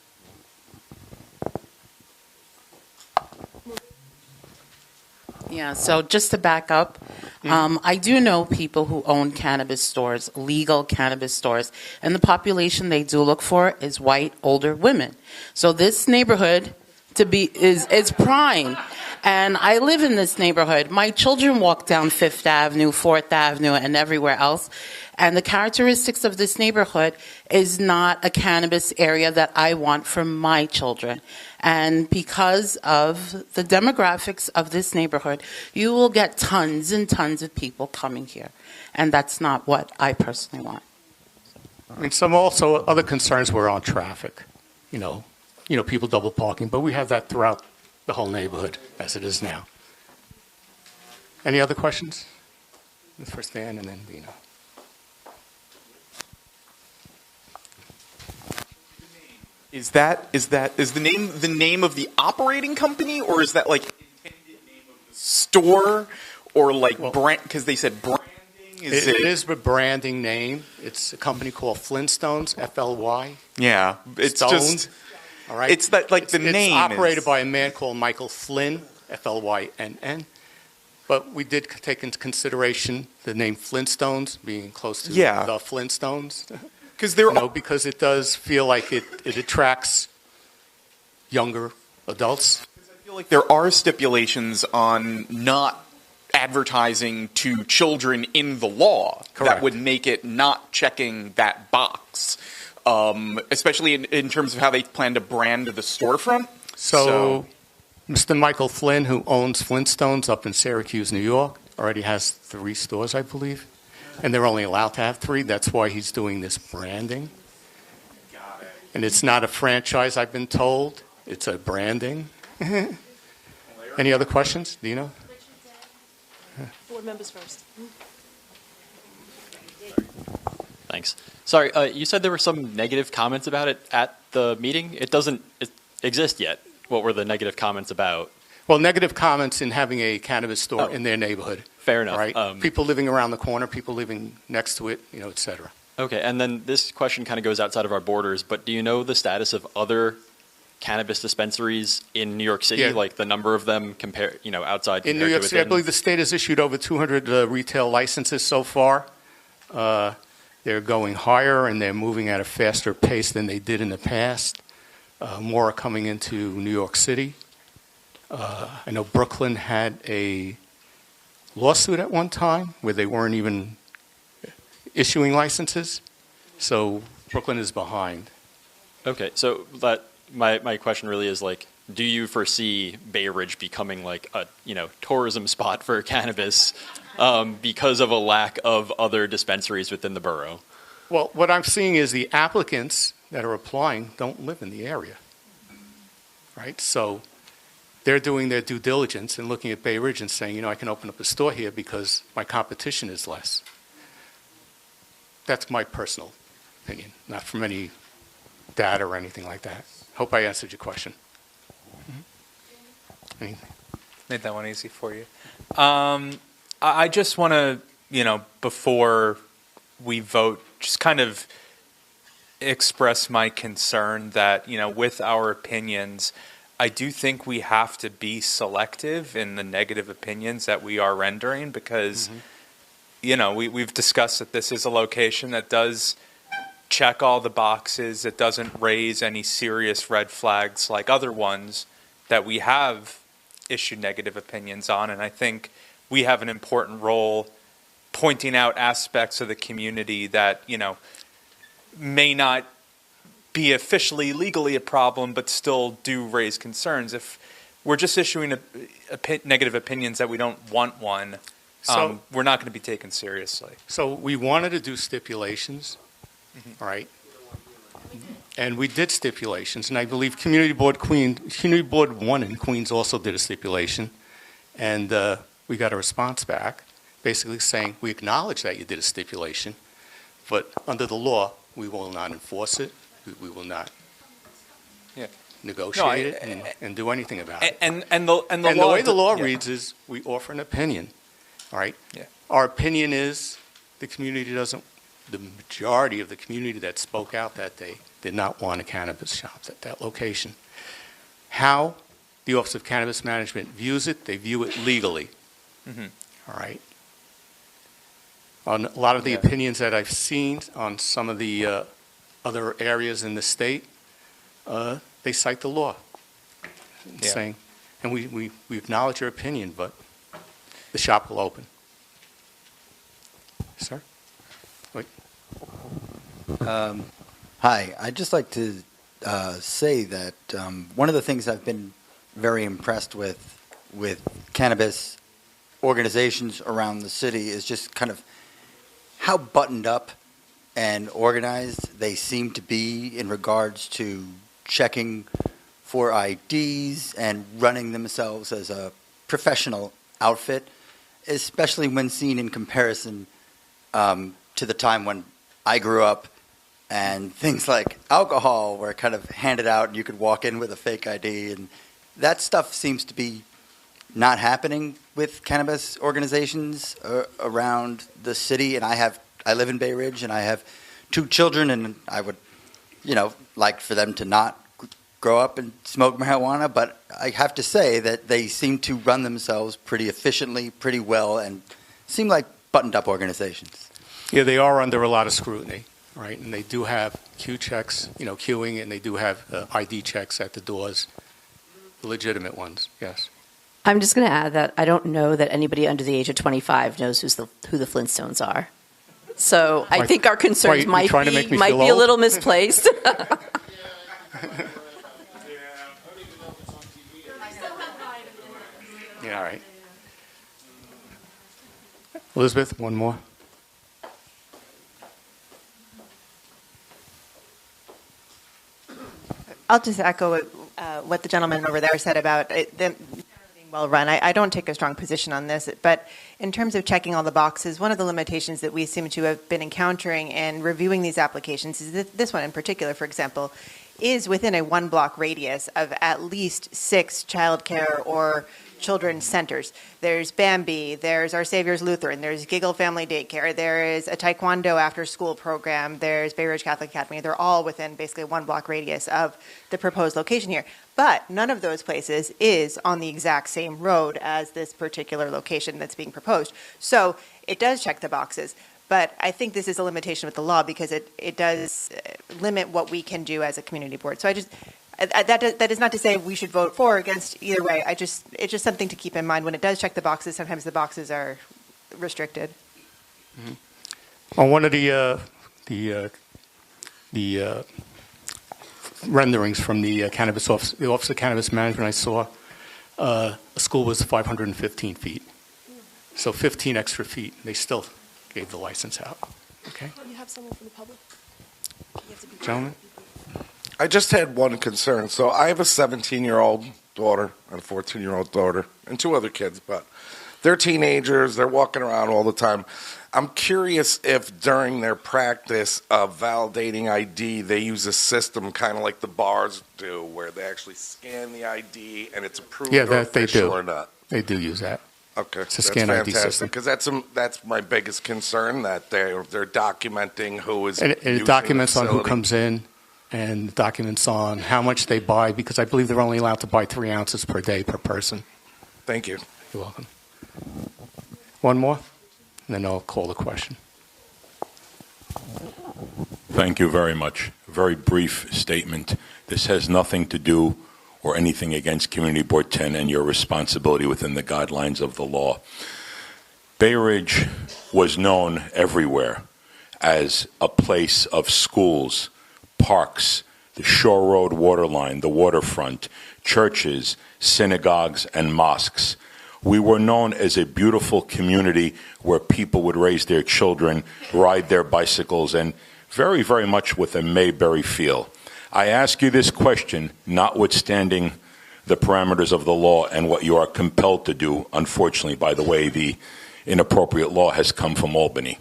Yeah, so just to back up, I do know people who own cannabis stores, legal cannabis stores, and the population they do look for is white, older women. So this neighborhood is prime. And I live in this neighborhood. My children walk down Fifth Avenue, Fourth Avenue, and everywhere else. And the characteristics of this neighborhood is not a cannabis area that I want for my children. And because of the demographics of this neighborhood, you will get tons and tons of people coming here. And that's not what I personally want. I mean, some also other concerns were on traffic. People double parking, but we have that throughout the whole neighborhood as it is now. Any other questions? First Dan and then Dina. Is the name of the operating company, or is that intended name of the store, or brand? Because they said branding. It is a branding name. It's a company called Flintstones, FLY. Yeah, it's Stoned. just. All right. It's that the name. It's operated by a man called Michael Flynn, FLYNN. But we did take into consideration the name Flintstones being close to the Flintstones. Because it does feel like it attracts younger adults. I feel like there are stipulations on not advertising to children in the law that would make it not checking that box, especially in terms of how they plan to brand the storefront. So Mr. Michael Flynn, who owns Flintstones up in Syracuse, New York, already has 3 stores, I believe. And they're only allowed to have 3. That's why he's doing this branding. Got it. And it's not a franchise, I've been told. It's a branding. Any other questions? Do you know? Board members first. Thanks. Sorry, you said there were some negative comments about it at the meeting. It doesn't exist yet. What were the negative comments about? Well, negative comments in having a cannabis store in their neighborhood. Fair enough. Right? People living around the corner, people living next to it, et cetera. Okay, and then this question kind of goes outside of our borders, but do you know the status of other cannabis dispensaries in New York City, like the number of them outside? In New York City, I believe the state has issued over 200 retail licenses so far. They're going higher and they're moving at a faster pace than they did in the past. More are coming into New York City. I know Brooklyn had a lawsuit at one time where they weren't even issuing licenses. So Brooklyn is behind. Okay, so my question really is do you foresee Bay Ridge becoming like a tourism spot for cannabis because of a lack of other dispensaries within the borough? Well, what I'm seeing is the applicants that are applying don't live in the area, right? So they're doing their due diligence and looking at Bay Ridge and saying, I can open up a store here because my competition is less. That's my personal opinion, not from any data or anything like that. Hope I answered your question. Made that one easy for you. I just want to, before we vote, just kind of express my concern that, with our opinions, I do think we have to be selective in the negative opinions that we are rendering because, we've discussed that this is a location that does check all the boxes. It doesn't raise any serious red flags like other ones that we have issued negative opinions on. And I think we have an important role pointing out aspects of the community that, may not be officially legally a problem, but still do raise concerns. If we're just issuing negative opinions that we don't want one, we're not going to be taken seriously. So we wanted to do stipulations, right? And we did stipulations, and I believe Community Board 1 in Queens also did a stipulation, and we got a response back, basically saying we acknowledge that you did a stipulation, but under the law we will not enforce it. We will not negotiate it and do anything about it. And the way the law reads is we offer an opinion. All right. Yeah. Our opinion is the majority of the community that spoke out that day did not want a cannabis shop at that location. How the Office of Cannabis Management views it, they view it legally. All right. On a lot of the opinions that I've seen on some of the other areas in the state, they cite the law, saying, and we acknowledge your opinion, but the shop will open. Sir? Wait. Hi, I'd just like to say that one of the things I've been very impressed with cannabis organizations around the city is just kind of how buttoned up and organized they seem to be in regards to checking for IDs and running themselves as a professional outfit, especially when seen in comparison to the time when I grew up and things like alcohol were kind of handed out and you could walk in with a fake ID, and that stuff seems to be not happening with cannabis organizations around the city. And I live in Bay Ridge and I have 2 children, and I would, like for them to not grow up and smoke marijuana, but I have to say that they seem to run themselves pretty efficiently, pretty well, and seem like buttoned up organizations. Yeah, they are under a lot of scrutiny, right? And they do have queue checks, queuing, and they do have ID checks at the doors, legitimate ones, yes. I'm just going to add that I don't know that anybody under the age of 25 knows who the Flintstones are. So I think our concerns might be a little misplaced. Yeah, all right. Elizabeth, one more. I'll just echo what the gentleman over there said about it, them being well run. I don't take a strong position on this, but in terms of checking all the boxes, one of the limitations that we seem to have been encountering in reviewing these applications is that this one in particular, for example, is within a 1-block radius of at least 6 childcare or children's centers. There's Bambi, there's Our Savior's Lutheran, there's Giggle Family Daycare, there is a Taekwondo after-school program, there's Bay Ridge Catholic Academy. They're all within basically a 1-block radius of the proposed location here. But none of those places is on the exact same road as this particular location that's being proposed. So it does check the boxes. But I think this is a limitation with the law because it does limit what we can do as a community board. So that is not to say we should vote for or against either way. It's just something to keep in mind when it does check the boxes. Sometimes the boxes are restricted. Mm-hmm. On one of the renderings from the cannabis office, the Office of Cannabis Management, I saw a school was 515 feet, so 15 extra feet. They still gave the license out. Okay, You have someone from the public. gentlemen. I just had one concern. So I have a 17-year-old daughter and a 14-year-old daughter and 2 other kids, but they're teenagers. They're walking around all the time. I'm curious if during their practice of validating ID, they use a system kind of like the bars do, where they actually scan the ID and it's approved or official or not. They do use that. Okay, it's a scan ID system. Because that's my biggest concern, that they're documenting who is and it documents on who comes in, and documents on how much they buy, because I believe they're only allowed to buy 3 ounces per day per person. Thank you. You're welcome. One more, and then I'll call the question. Thank you very much. A very brief statement. This has nothing to do or anything against Community Board 10 and your responsibility within the guidelines of the law. Bay Ridge was known everywhere as a place of schools, parks, the Shore Road waterline, the waterfront, churches, synagogues, and mosques. We were known as a beautiful community where people would raise their children, ride their bicycles, and very, very much with a Mayberry feel. I ask you this question, notwithstanding the parameters of the law and what you are compelled to do. Unfortunately, by the way, the inappropriate law has come from Albany.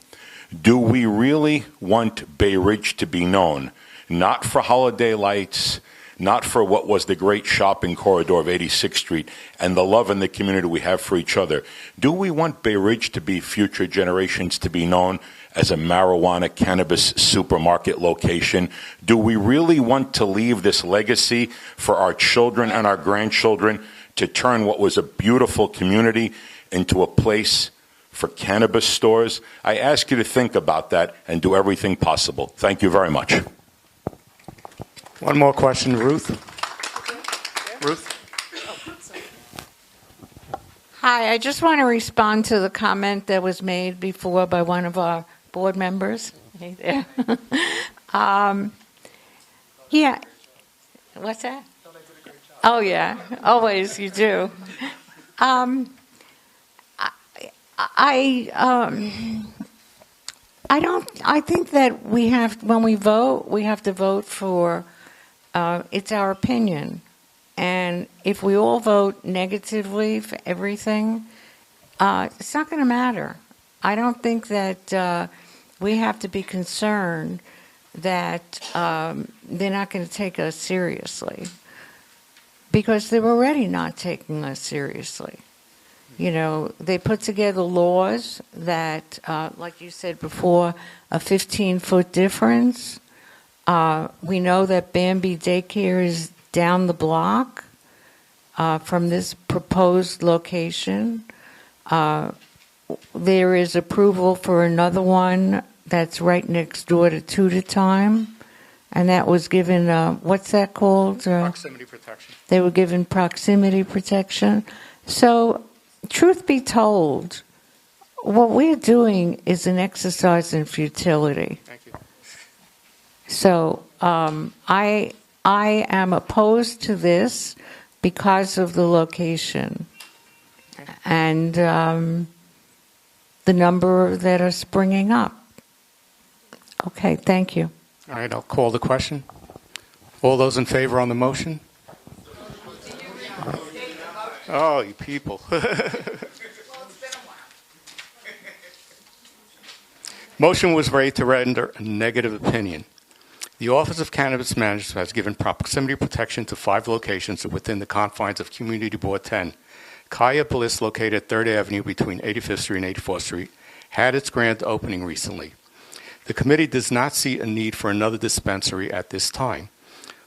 Do we really want Bay Ridge to be known, not for holiday lights, not for what was the great shopping corridor of 86th Street and the love in the community we have for each other? Do we want Bay Ridge to be, future generations to be known as a marijuana cannabis supermarket location? Do we really want to leave this legacy for our children and our grandchildren to turn what was a beautiful community into a place for cannabis stores? I ask you to think about that and do everything possible. Thank you very much. One more question, Ruth. Ruth? Hi, I just want to respond to the comment that was made before by one of our board members. Hey there. Yeah. What's that? Oh, yeah. Always, you do. I think that when we vote, we have to vote for, it's our opinion. And if we all vote negatively for everything, it's not going to matter. I don't think that we have to be concerned that they're not going to take us seriously, because they're already not taking us seriously. You know, they put together laws that, like you said before, a 15-foot difference. We know that Bambi Daycare is down the block from this proposed location. There is approval for another one that's right next door to Two to Time, and that was given, what's that called? Proximity protection. They were given proximity protection. So, truth be told, what we're doing is an exercise in futility. Thank you. So I am opposed to this because of the location and the number that are springing up. Okay, thank you. All right, I'll call the question. All those in favor on the motion? Oh, you people. Motion was made to render a negative opinion. The Office of Cannabis Management has given proximity protection to 5 locations within the confines of Community Board 10. Kaya Bliss, located at 3rd Avenue between 85th Street and 84th Street, had its grand opening recently. The committee does not see a need for another dispensary at this time.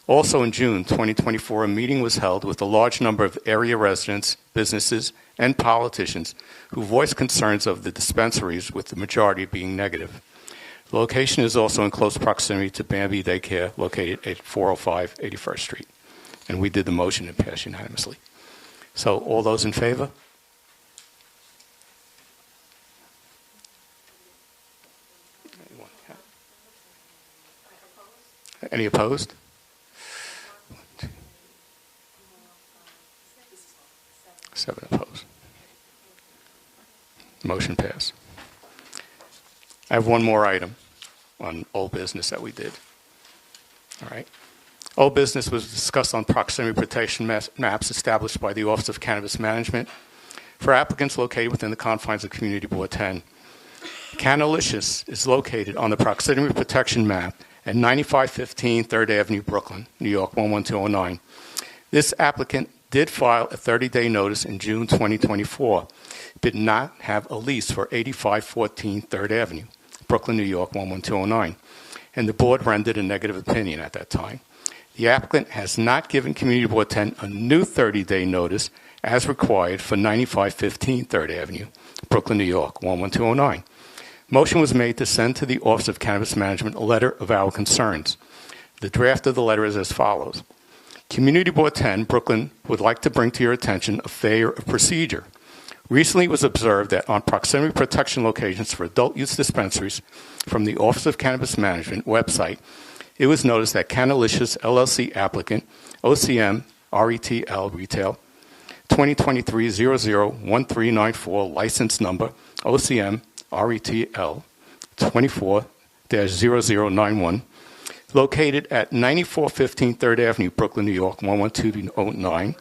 Also in June 2024, a meeting was held with a large number of area residents, businesses, and politicians who voiced concerns of the dispensaries, with the majority being negative. The location is also in close proximity to Bambi Daycare, located at 405 81st Street. And we did the motion and passed unanimously. So all those in favor? Any opposed? 7 opposed. Motion passed. I have one more item on old business that we did. All right. Old business was discussed on proximity protection maps established by the Office of Cannabis Management for applicants located within the confines of Community Board 10. Canalicious is located on the proximity protection map at 9515 3rd Avenue, Brooklyn, New York 11209. This applicant did file a 30-day notice in June 2024, did not have a lease for 8514 3rd Avenue, Brooklyn, New York 11209, and the board rendered a negative opinion at that time. The applicant has not given Community Board 10 a new 30-day notice as required for 9515 3rd Avenue, Brooklyn, New York 11209. Motion was made to send to the Office of Cannabis Management a letter of our concerns. The draft of the letter is as follows. Community Board 10, Brooklyn, would like to bring to your attention a failure of procedure. Recently, it was observed that on proximity protection locations for adult use dispensaries from the Office of Cannabis Management website, it was noticed that Canalicious LLC applicant, OCM RETL Retail, 2023-001394, license number OCM RETL 24-0091, located at 9415 3rd Avenue, Brooklyn, New York 11209,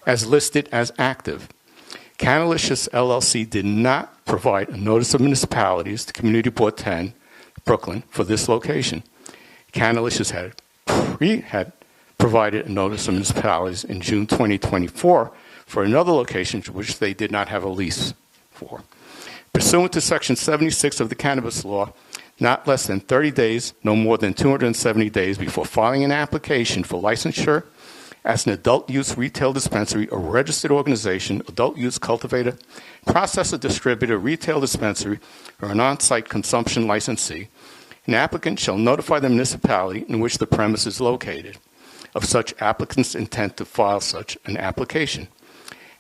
as listed as active. Canalicious LLC did not provide a notice of municipalities to Community Board 10, Brooklyn, for this location. Canalicious had provided a notice of municipalities in June 2024 for another location which they did not have a lease for. Pursuant to Section 76 of the Cannabis Law, not less than 30 days, no more than 270 days before filing an application for licensure as an adult use retail dispensary or registered organization, adult use cultivator, processor, distributor, retail dispensary, or an on-site consumption licensee, an applicant shall notify the municipality in which the premise is located of such applicant's intent to file such an application.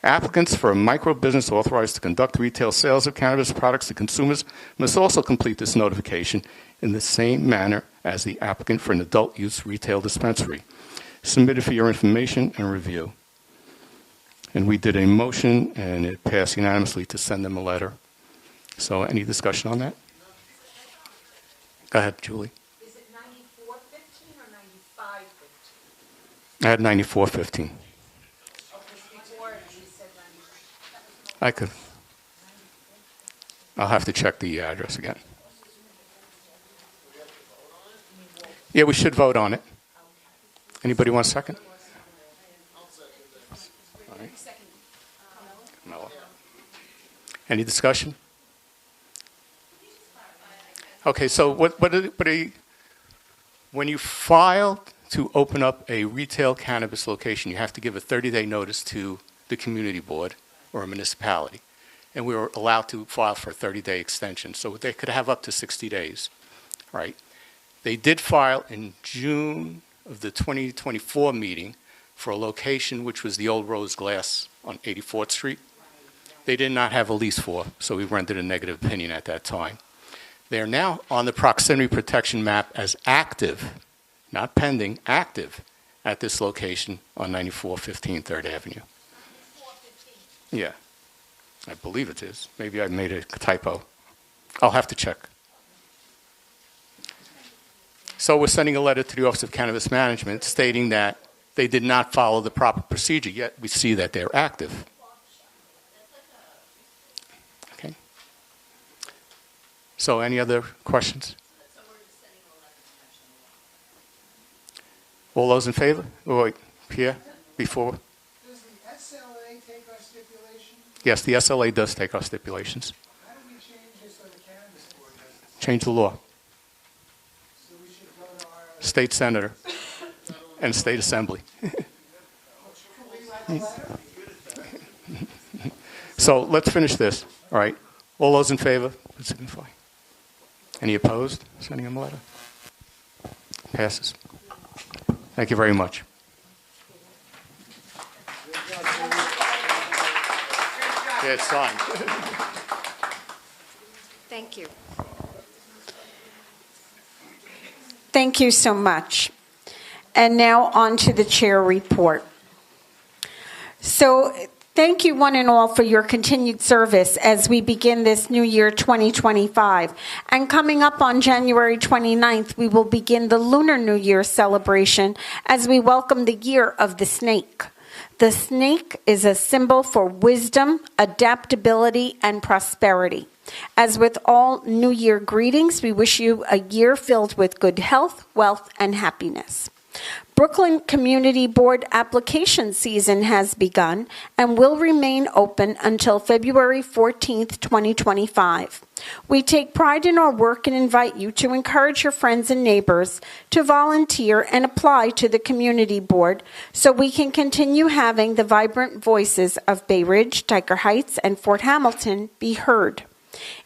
Applicants for a micro business authorized to conduct retail sales of cannabis products to consumers must also complete this notification in the same manner as the applicant for an adult use retail dispensary. Submitted for your information and review. And we did a motion, and it passed unanimously to send them a letter. So any discussion on that? Go ahead, Julie. Is it 9415 or 9515? I had 9415. I could. I'll have to check the address again. Yeah, we should vote on it. Anybody want a second? All right. No. Any discussion? Okay, so when you file to open up a retail cannabis location, you have to give a 30-day notice to the community board or a municipality. And we were allowed to file for a 30-day extension. So they could have up to 60 days, right? They did file in June of the 2024 meeting for a location which was the old Rose Glass on 84th Street. They did not have a lease for, so we rendered a negative opinion at that time. They are now on the proximity protection map as active, not pending, active at this location on 9415 3rd Avenue. Yeah, I believe it is. Maybe I made a typo. I'll have to check. So we're sending a letter to the Office of Cannabis Management stating that they did not follow the proper procedure, yet we see that they're active. So any other questions? All those in favor? Oh, wait, Pierre, before? Does the SLA take our stipulations? Yes, the SLA does take our stipulations. How do we change this so the cannabis board does it? Change the law. So we should go to our... State senator and state assembly. So let's finish this. All right. All those in favor, please signify. Any opposed? Sending them a letter. Passes. Thank you very much. Yeah, it's signed. Thank you. Thank you so much. And now on to the chair report. So thank you one and all for your continued service as we begin this new year 2025. And coming up on January 29th, we will begin the Lunar New Year celebration as we welcome the year of the snake. The snake is a symbol for wisdom, adaptability, and prosperity. As with all New Year greetings, we wish you a year filled with good health, wealth, and happiness. Brooklyn Community Board application season has begun and will remain open until February 14th, 2025. We take pride in our work and invite you to encourage your friends and neighbors to volunteer and apply to the Community Board so we can continue having the vibrant voices of Bay Ridge, Dyker Heights, and Fort Hamilton be heard.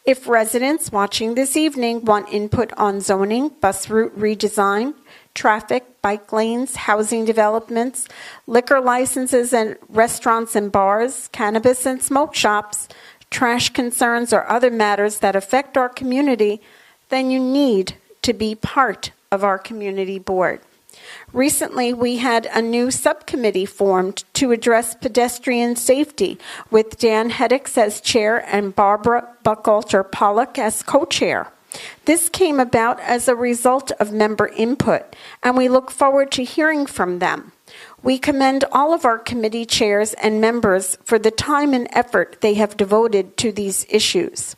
If residents watching this evening want input on zoning, bus route redesign, traffic, bike lanes, housing developments, liquor licenses and restaurants and bars, cannabis and smoke shops, trash concerns, or other matters that affect our community, then you need to be part of our community board. Recently, we had a new subcommittee formed to address pedestrian safety with Dan Heddix as chair and Barbara Buckalter-Pollock as co-chair. This came about as a result of member input, and we look forward to hearing from them. We commend all of our committee chairs and members for the time and effort they have devoted to these issues.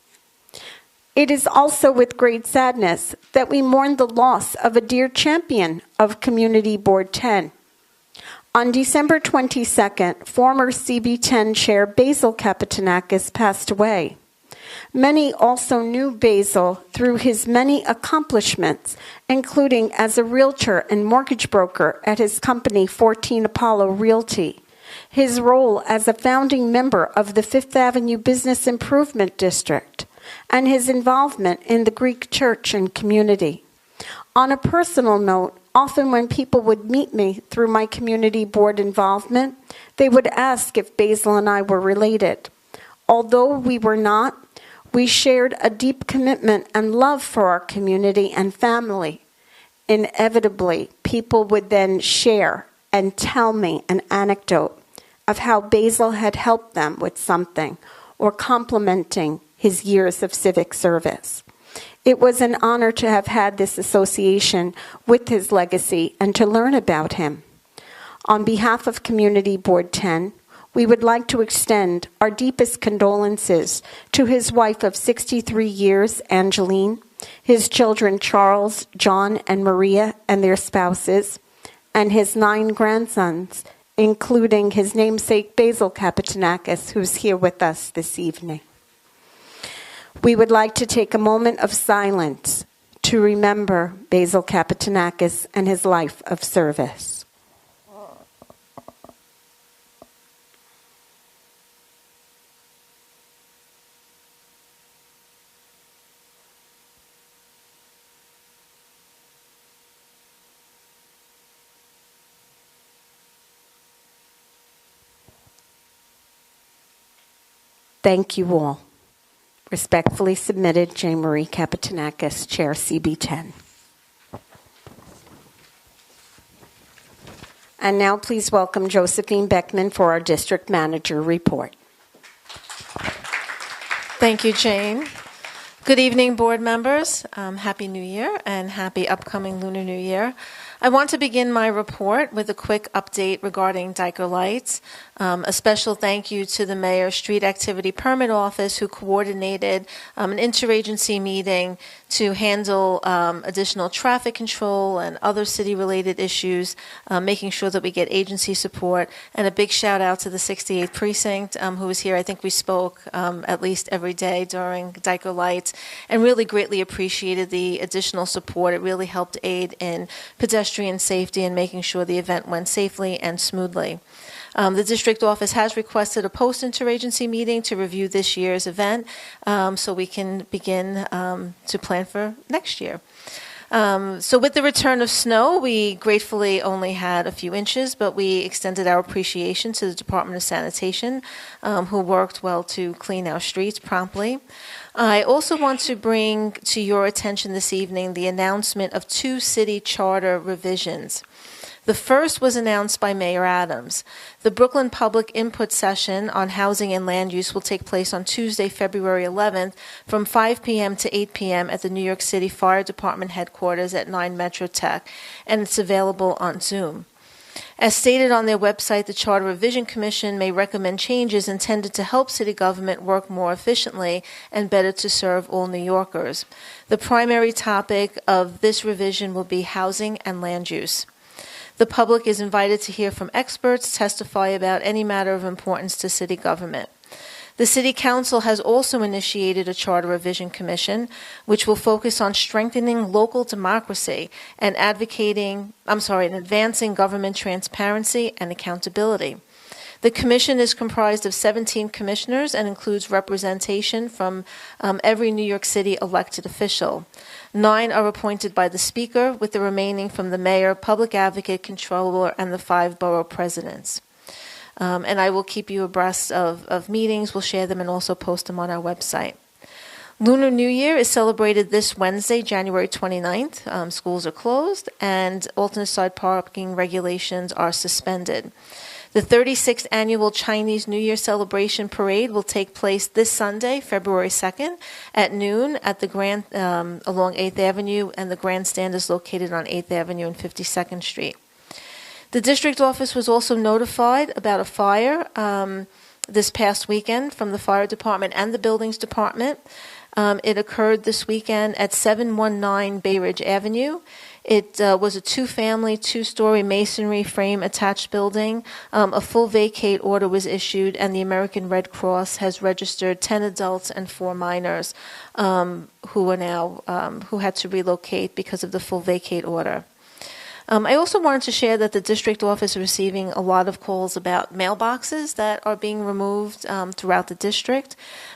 It is also with great sadness that we mourn the loss of a dear champion of Community Board 10. On December 22nd, former CB10 Chair Basil Kapitanakis passed away. Many also knew Basil through his many accomplishments, including as a realtor and mortgage broker at his company 14 Apollo Realty, his role as a founding member of the Fifth Avenue Business Improvement District, and his involvement in the Greek church and community. On a personal note, often when people would meet me through my community board involvement, they would ask if Basil and I were related. Although we were not, we shared a deep commitment and love for our community and family. Inevitably, people would then share and tell me an anecdote of how Basil had helped them with something or complimenting his years of civic service. It was an honor to have had this association with his legacy and to learn about him. On behalf of Community Board 10, we would like to extend our deepest condolences to his wife of 63 years, Angeline, his children Charles, John, and Maria, and their spouses, and his 9 grandsons, including his namesake Basil Kapitanakis, who's here with us this evening. We would like to take a moment of silence to remember Basil Kapitanakis and his life of service. Thank you all. Respectfully submitted, Jane Marie Kapitanakis, Chair CB10. And now please welcome Josephine Beckman for our district manager report. Thank you, Jane. Good evening, board members. Happy New Year and happy upcoming Lunar New Year. I want to begin my report with a quick update regarding Dyker Lights. A special thank you to the Mayor's Street Activity Permit Office, who coordinated an interagency meeting to handle additional traffic control and other city-related issues, making sure that we get agency support. And a big shout out to the 68th Precinct, who was here. I think we spoke at least every day during Dyker Lights, and really greatly appreciated the additional support. It really helped aid in pedestrian safety and making sure the event went safely and smoothly. The district office has requested a post-interagency meeting to review this year's event, so we can begin to plan for next year. So with the return of snow, we gratefully only had a few inches, but we extended our appreciation to the Department of Sanitation, who worked well to clean our streets promptly. I also want to bring to your attention this evening the announcement of 2 city charter revisions. The first was announced by Mayor Adams. The Brooklyn Public Input Session on Housing and Land Use will take place on Tuesday, February 11th from 5 p.m. to 8 p.m. at the New York City Fire Department headquarters at 9 Metro Tech, and it's available on Zoom. As stated on their website, the Charter Revision Commission may recommend changes intended to help city government work more efficiently and better to serve all New Yorkers. The primary topic of this revision will be housing and land use. The public is invited to hear from experts, testify about any matter of importance to city government. The City Council has also initiated a Charter Revision Commission, which will focus on strengthening local democracy and advancing government transparency and accountability. The commission is comprised of 17 commissioners and includes representation from every New York City elected official. 9 are appointed by the Speaker, with the remaining from the Mayor, Public Advocate, Controller, and the 5 borough presidents. And I will keep you abreast of meetings. We'll share them and also post them on our website. Lunar New Year is celebrated this Wednesday, January 29th. Schools are closed, and alternate side parking regulations are suspended. The 36th Annual Chinese New Year Celebration Parade will take place this Sunday, February 2nd, at noon at the Grand along 8th Avenue, and the grandstand is located on 8th Avenue and 52nd Street. The district office was also notified about a fire this past weekend from the fire department and the buildings department. It occurred this weekend at 719 Bay Ridge Avenue. It was a 2-family, 2-story masonry frame attached building. A full vacate order was issued, and the American Red Cross has registered 10 adults and 4 minors who had to relocate because of the full vacate order. I also wanted to share that the district office is receiving a lot of calls about mailboxes that are being removed throughout the district.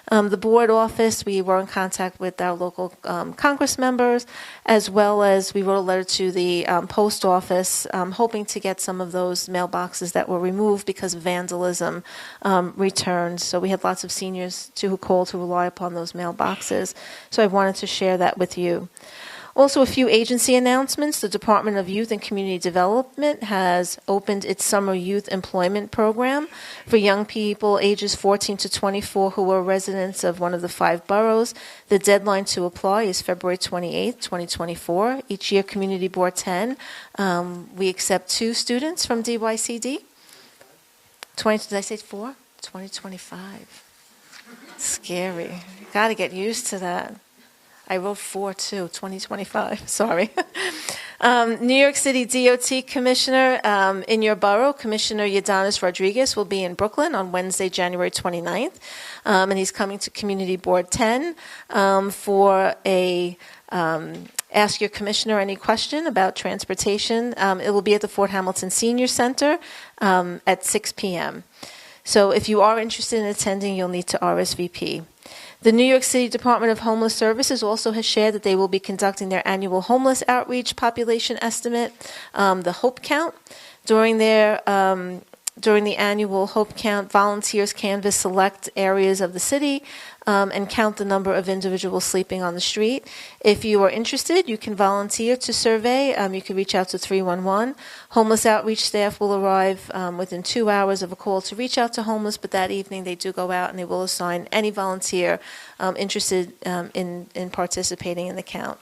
The board office, we were in contact with our local Congress members, as well as we wrote a letter to the post office, hoping to get some of those mailboxes that were removed because of vandalism returned. So we had lots of seniors who called who rely upon those mailboxes. So I wanted to share that with you. Also, a few agency announcements. The Department of Youth and Community Development has opened its Summer Youth Employment Program for young people ages 14 to 24 who are residents of one of the 5 boroughs. The deadline to apply is February 28, 2024. Each year, Community Board 10, we accept 2 students from DYCD. 20, did I say 4? 2025. Scary. Got to get used to that. I wrote 4 too, 2025, sorry. New York City DOT Commissioner in your borough, Commissioner Yadanis Rodriguez, will be in Brooklyn on Wednesday, January 29th. And he's coming to Community Board 10 for a Ask Your Commissioner Any Question about transportation. It will be at the Fort Hamilton Senior Center at 6 p.m. So if you are interested in attending, you'll need to RSVP. The New York City Department of Homeless Services also has shared that they will be conducting their annual homeless outreach population estimate, the Hope Count. During the annual Hope Count, volunteers canvass select areas of the city and count the number of individuals sleeping on the street. If you are interested, you can volunteer to survey. You can reach out to 311. Homeless outreach staff will arrive within 2 hours of a call to reach out to homeless, but that evening they do go out and they will assign any volunteer interested in participating in the count.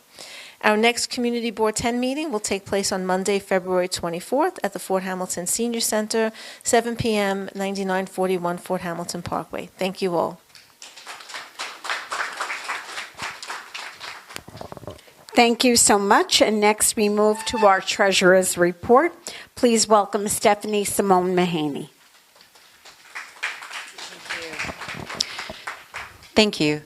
Our next Community Board 10 meeting will take place on Monday, February 24th at the Fort Hamilton Senior Center, 7 p.m., 9941 Fort Hamilton Parkway. Thank you all. Thank you so much. And next we move to our treasurer's report. Please welcome Stephanie Simone Mahaney. Thank you.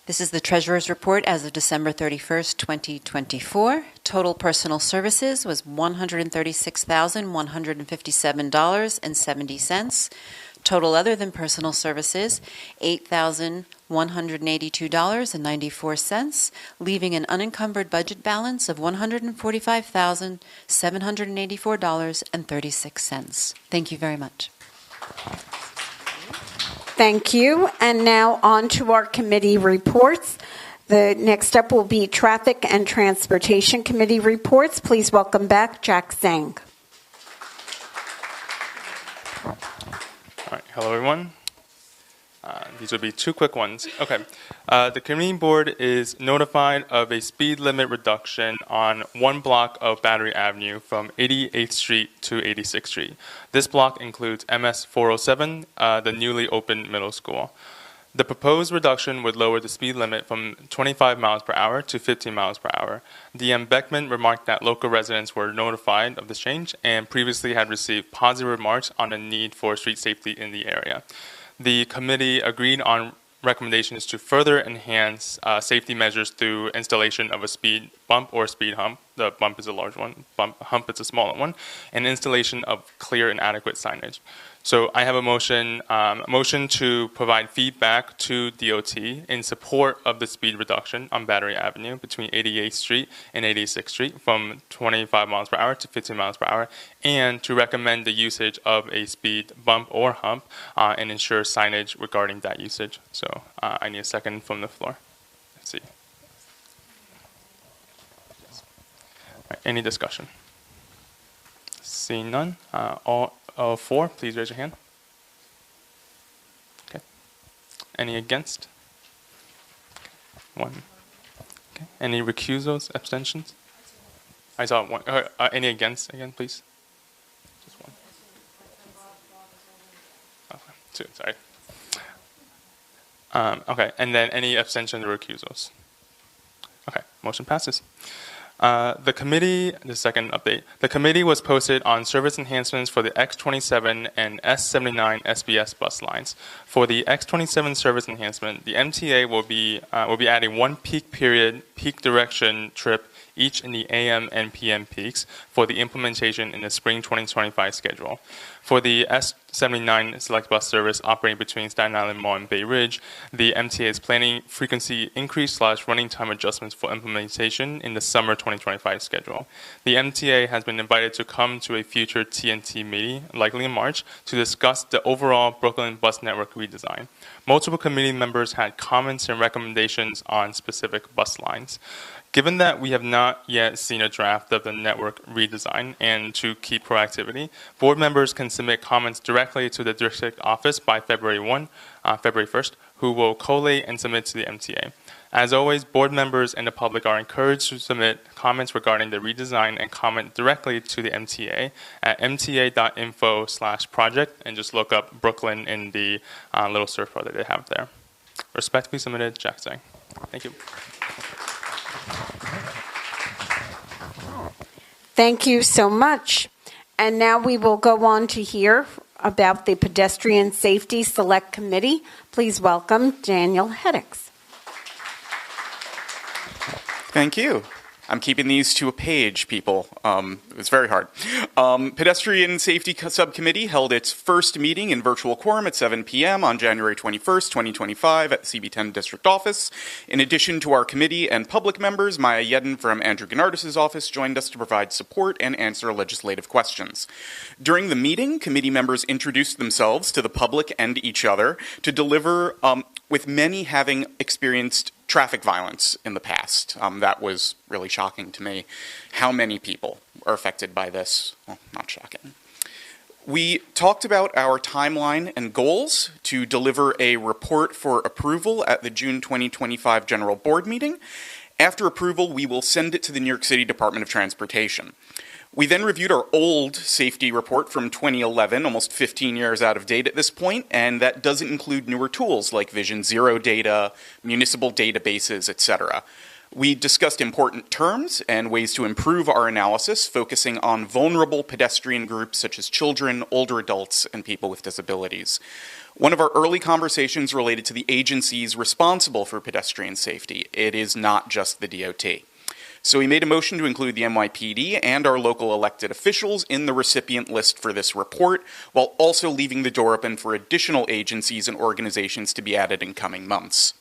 This is the Treasurer's Report as of December 31st, 2024. Total personal services was $136,157.70. Total other than personal services, $8,182.94, leaving an unencumbered budget balance of $145,784.36. Thank you very much. Thank you. And now on to our committee reports. The next up will be Traffic and Transportation Committee reports. Please welcome back Jack Zhang. All right. Hello, everyone. These will be two quick ones. Okay. The committee board is notified of a speed limit reduction on one block of Battery Avenue from 88th Street to 86th Street. This block includes MS 407, the newly opened middle school. The proposed reduction would lower the speed limit from 25 miles per hour to 15 miles per hour. DM Beckman remarked that local residents were notified of this change and previously had received positive remarks on the need for street safety in the area. The committee agreed on recommendations to further enhance safety measures through installation of a speed bump or speed hump. The bump is a large one, hump is a smaller one, and installation of clear and adequate signage. So I have a motion to provide feedback to DOT in support of the speed reduction on Battery Avenue between 88th Street and 86th Street from 25 miles per hour to 15 miles per hour, and to recommend the usage of a speed bump or hump and ensure signage regarding that usage. So I need a second from the floor. Let's see. All right, any discussion? Seeing none, all four, please raise your hand. Okay. Any against? One. Okay. Any recusals, abstentions? I saw one. Any against again, please? Just one. Okay. Two, sorry. Okay, and then any abstentions or recusals? Okay, motion passes. The committee, the second update, the committee was posted on service enhancements for the X27 and S79 SBS bus lines. For the X27 service enhancement, the MTA will be adding one peak period, peak direction trip each in the AM and PM peaks for the implementation in the spring 2025 schedule. For the S79 select bus service operating between Staten Island Mall and Bay Ridge, the MTA is planning frequency increase / running time adjustments for implementation in the summer 2025 schedule. The MTA has been invited to come to a future TNT meeting, likely in March, to discuss the overall Brooklyn bus network redesign. Multiple committee members had comments and recommendations on specific bus lines. Given that we have not yet seen a draft of the network redesign, and to keep proactivity, board members can submit comments directly to the district office by February 1st, who will collate and submit to the MTA. As always, board members and the public are encouraged to submit comments regarding the redesign and comment directly to the MTA at mta.info/project, and just look up Brooklyn in the little search bar that they have there. Respectfully submitted, Jack Zhang. Thank you. Thank you so much. And now we will go on to hear about the Pedestrian Safety Select Committee. Please welcome Daniel Heddix. Thank you. I'm keeping these to a page, people. It's very hard. Pedestrian Safety Subcommittee held its first meeting in virtual quorum at 7 p.m. on January 21st, 2025 at the CB10 District Office. In addition to our committee and public members, Maya Yedin from Andrew Gennardis' office joined us to provide support and answer legislative questions. During the meeting, committee members introduced themselves to the public and each other to deliver, with many having experienced traffic violence in the past. That was really shocking to me. How many people are affected by this? Well, not shocking. We talked about our timeline and goals to deliver a report for approval at the June 2025 General Board meeting. After approval, we will send it to the New York City Department of Transportation. We then reviewed our old safety report from 2011, almost 15 years out of date at this point, and that doesn't include newer tools like Vision Zero data, municipal databases, etc. We discussed important terms and ways to improve our analysis, focusing on vulnerable pedestrian groups such as children, older adults, and people with disabilities. One of our early conversations related to the agencies responsible for pedestrian safety. It is not just the DOT. So we made a motion to include the NYPD and our local elected officials in the recipient list for this report, while also leaving the door open for additional agencies and organizations to be added in coming months.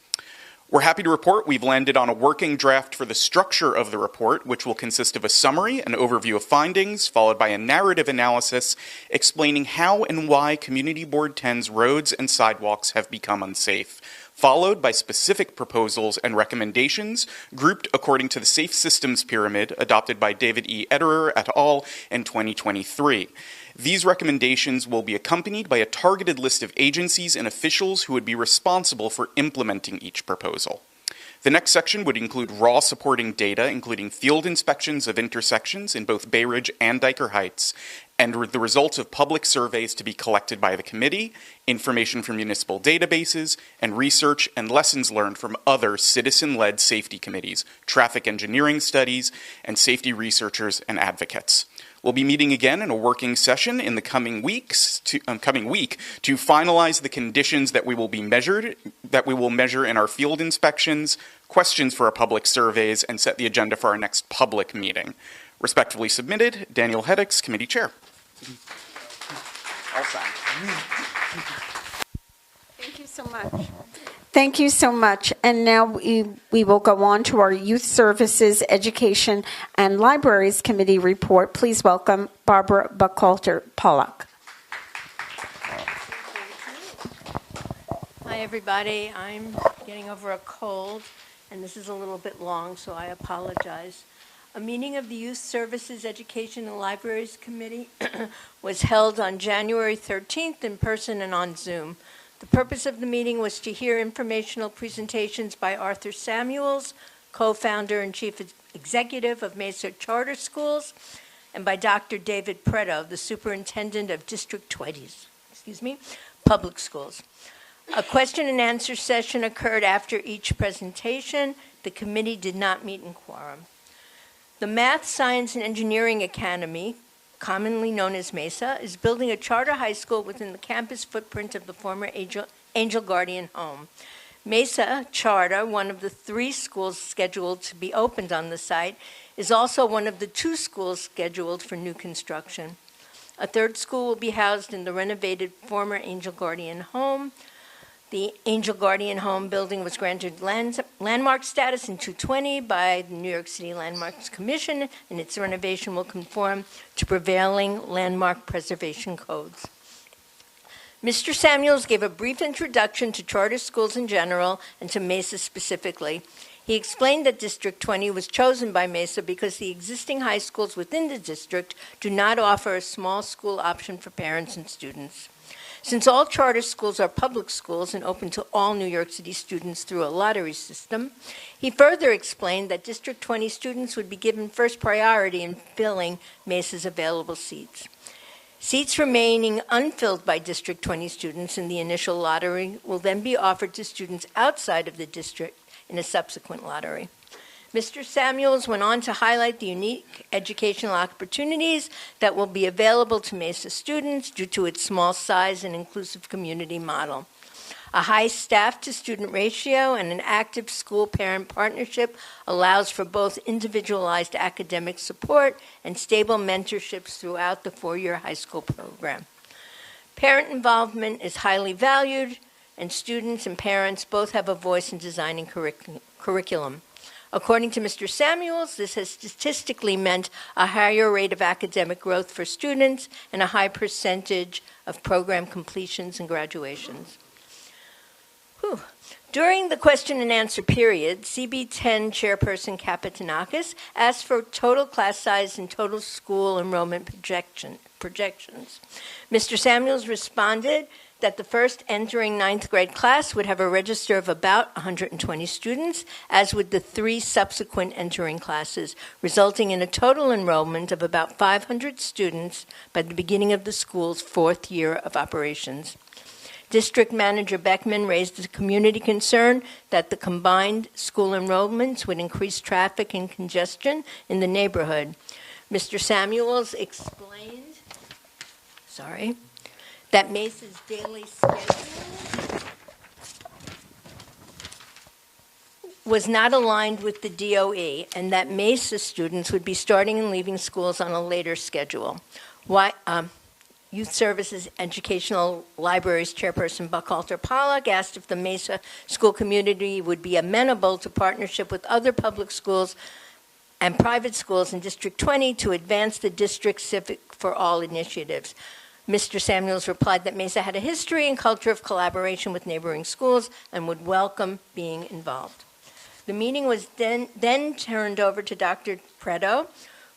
We're happy to report we've landed on a working draft for the structure of the report, which will consist of a summary, an overview of findings, followed by a narrative analysis explaining how and why Community Board 10's roads and sidewalks have become unsafe, followed by specific proposals and recommendations grouped according to the Safe Systems Pyramid adopted by David E. Ederer et al. In 2023. These recommendations will be accompanied by a targeted list of agencies and officials who would be responsible for implementing each proposal. The next section would include raw supporting data, including field inspections of intersections in both Bay Ridge and Dyker Heights, and the results of public surveys to be collected by the committee, information from municipal databases, and research and lessons learned from other citizen-led safety committees, traffic engineering studies, and safety researchers and advocates. We'll be meeting again in a working session in the coming week to finalize the conditions that we will measure in our field inspections, questions for our public surveys, and set the agenda for our next public meeting. Respectfully submitted, Daniel Heddix, Committee Chair. All signed. Thank you so much. Thank you so much. And now we will go on to our Youth Services, Education, and Libraries Committee report. Please welcome Barbara Buchalter-Pollock. Hi, everybody. I'm getting over a cold, and this is a little bit long, so I apologize. A meeting of the Youth Services, Education, and Libraries Committee was held on January 13th in person and on Zoom. The purpose of the meeting was to hear informational presentations by Arthur Samuels, co-founder and chief executive of Mesa Charter Schools, and by Dr. David Preto, the superintendent of District 20's, public schools. A question and answer session occurred after each presentation. The committee did not meet in quorum. The Math, Science, and Engineering Academy, commonly known as MESA, is building a charter high school within the campus footprint of the former Angel Guardian home. MESA Charter, one of the 3 schools scheduled to be opened on the site, is also one of the 2 schools scheduled for new construction. A 3rd school will be housed in the renovated former Angel Guardian home. The Angel Guardian home building was granted landmark status in 2020 by the New York City Landmarks Commission, and its renovation will conform to prevailing landmark preservation codes. Mr. Samuels gave a brief introduction to charter schools in general and to Mesa specifically. He explained that District 20 was chosen by Mesa because the existing high schools within the district do not offer a small school option for parents and students. Since all charter schools are public schools and open to all New York City students through a lottery system, he further explained that District 20 students would be given first priority in filling Mesa's available seats. Seats remaining unfilled by District 20 students in the initial lottery will then be offered to students outside of the district in a subsequent lottery. Mr. Samuels went on to highlight the unique educational opportunities that will be available to Mesa students due to its small size and inclusive community model. A high staff-to-student ratio and an active school-parent partnership allows for both individualized academic support and stable mentorships throughout the 4-year high school program. Parent involvement is highly valued, and students and parents both have a voice in designing curriculum. According to Mr. Samuels, this has statistically meant a higher rate of academic growth for students and a high percentage of program completions and graduations. During the question and answer period, CB10 Chairperson Kapitanakis asked for total class size and total school enrollment projections. Mr. Samuels responded that the first entering ninth grade class would have a register of about 120 students, as would the 3 subsequent entering classes, resulting in a total enrollment of about 500 students by the beginning of the school's 4th year of operations. District Manager Beckman raised a community concern that the combined school enrollments would increase traffic and congestion in the neighborhood. Mr. Samuels explained, that Mesa's daily schedule was not aligned with the DOE, and that Mesa students would be starting and leaving schools on a later schedule. Youth Services Educational Libraries Chairperson Buckhalter Pollack asked if the Mesa school community would be amenable to partnership with other public schools and private schools in District 20 to advance the district's Civic for All initiatives. Mr. Samuels replied that Mesa had a history and culture of collaboration with neighboring schools and would welcome being involved. The meeting was then turned over to Dr. Preto,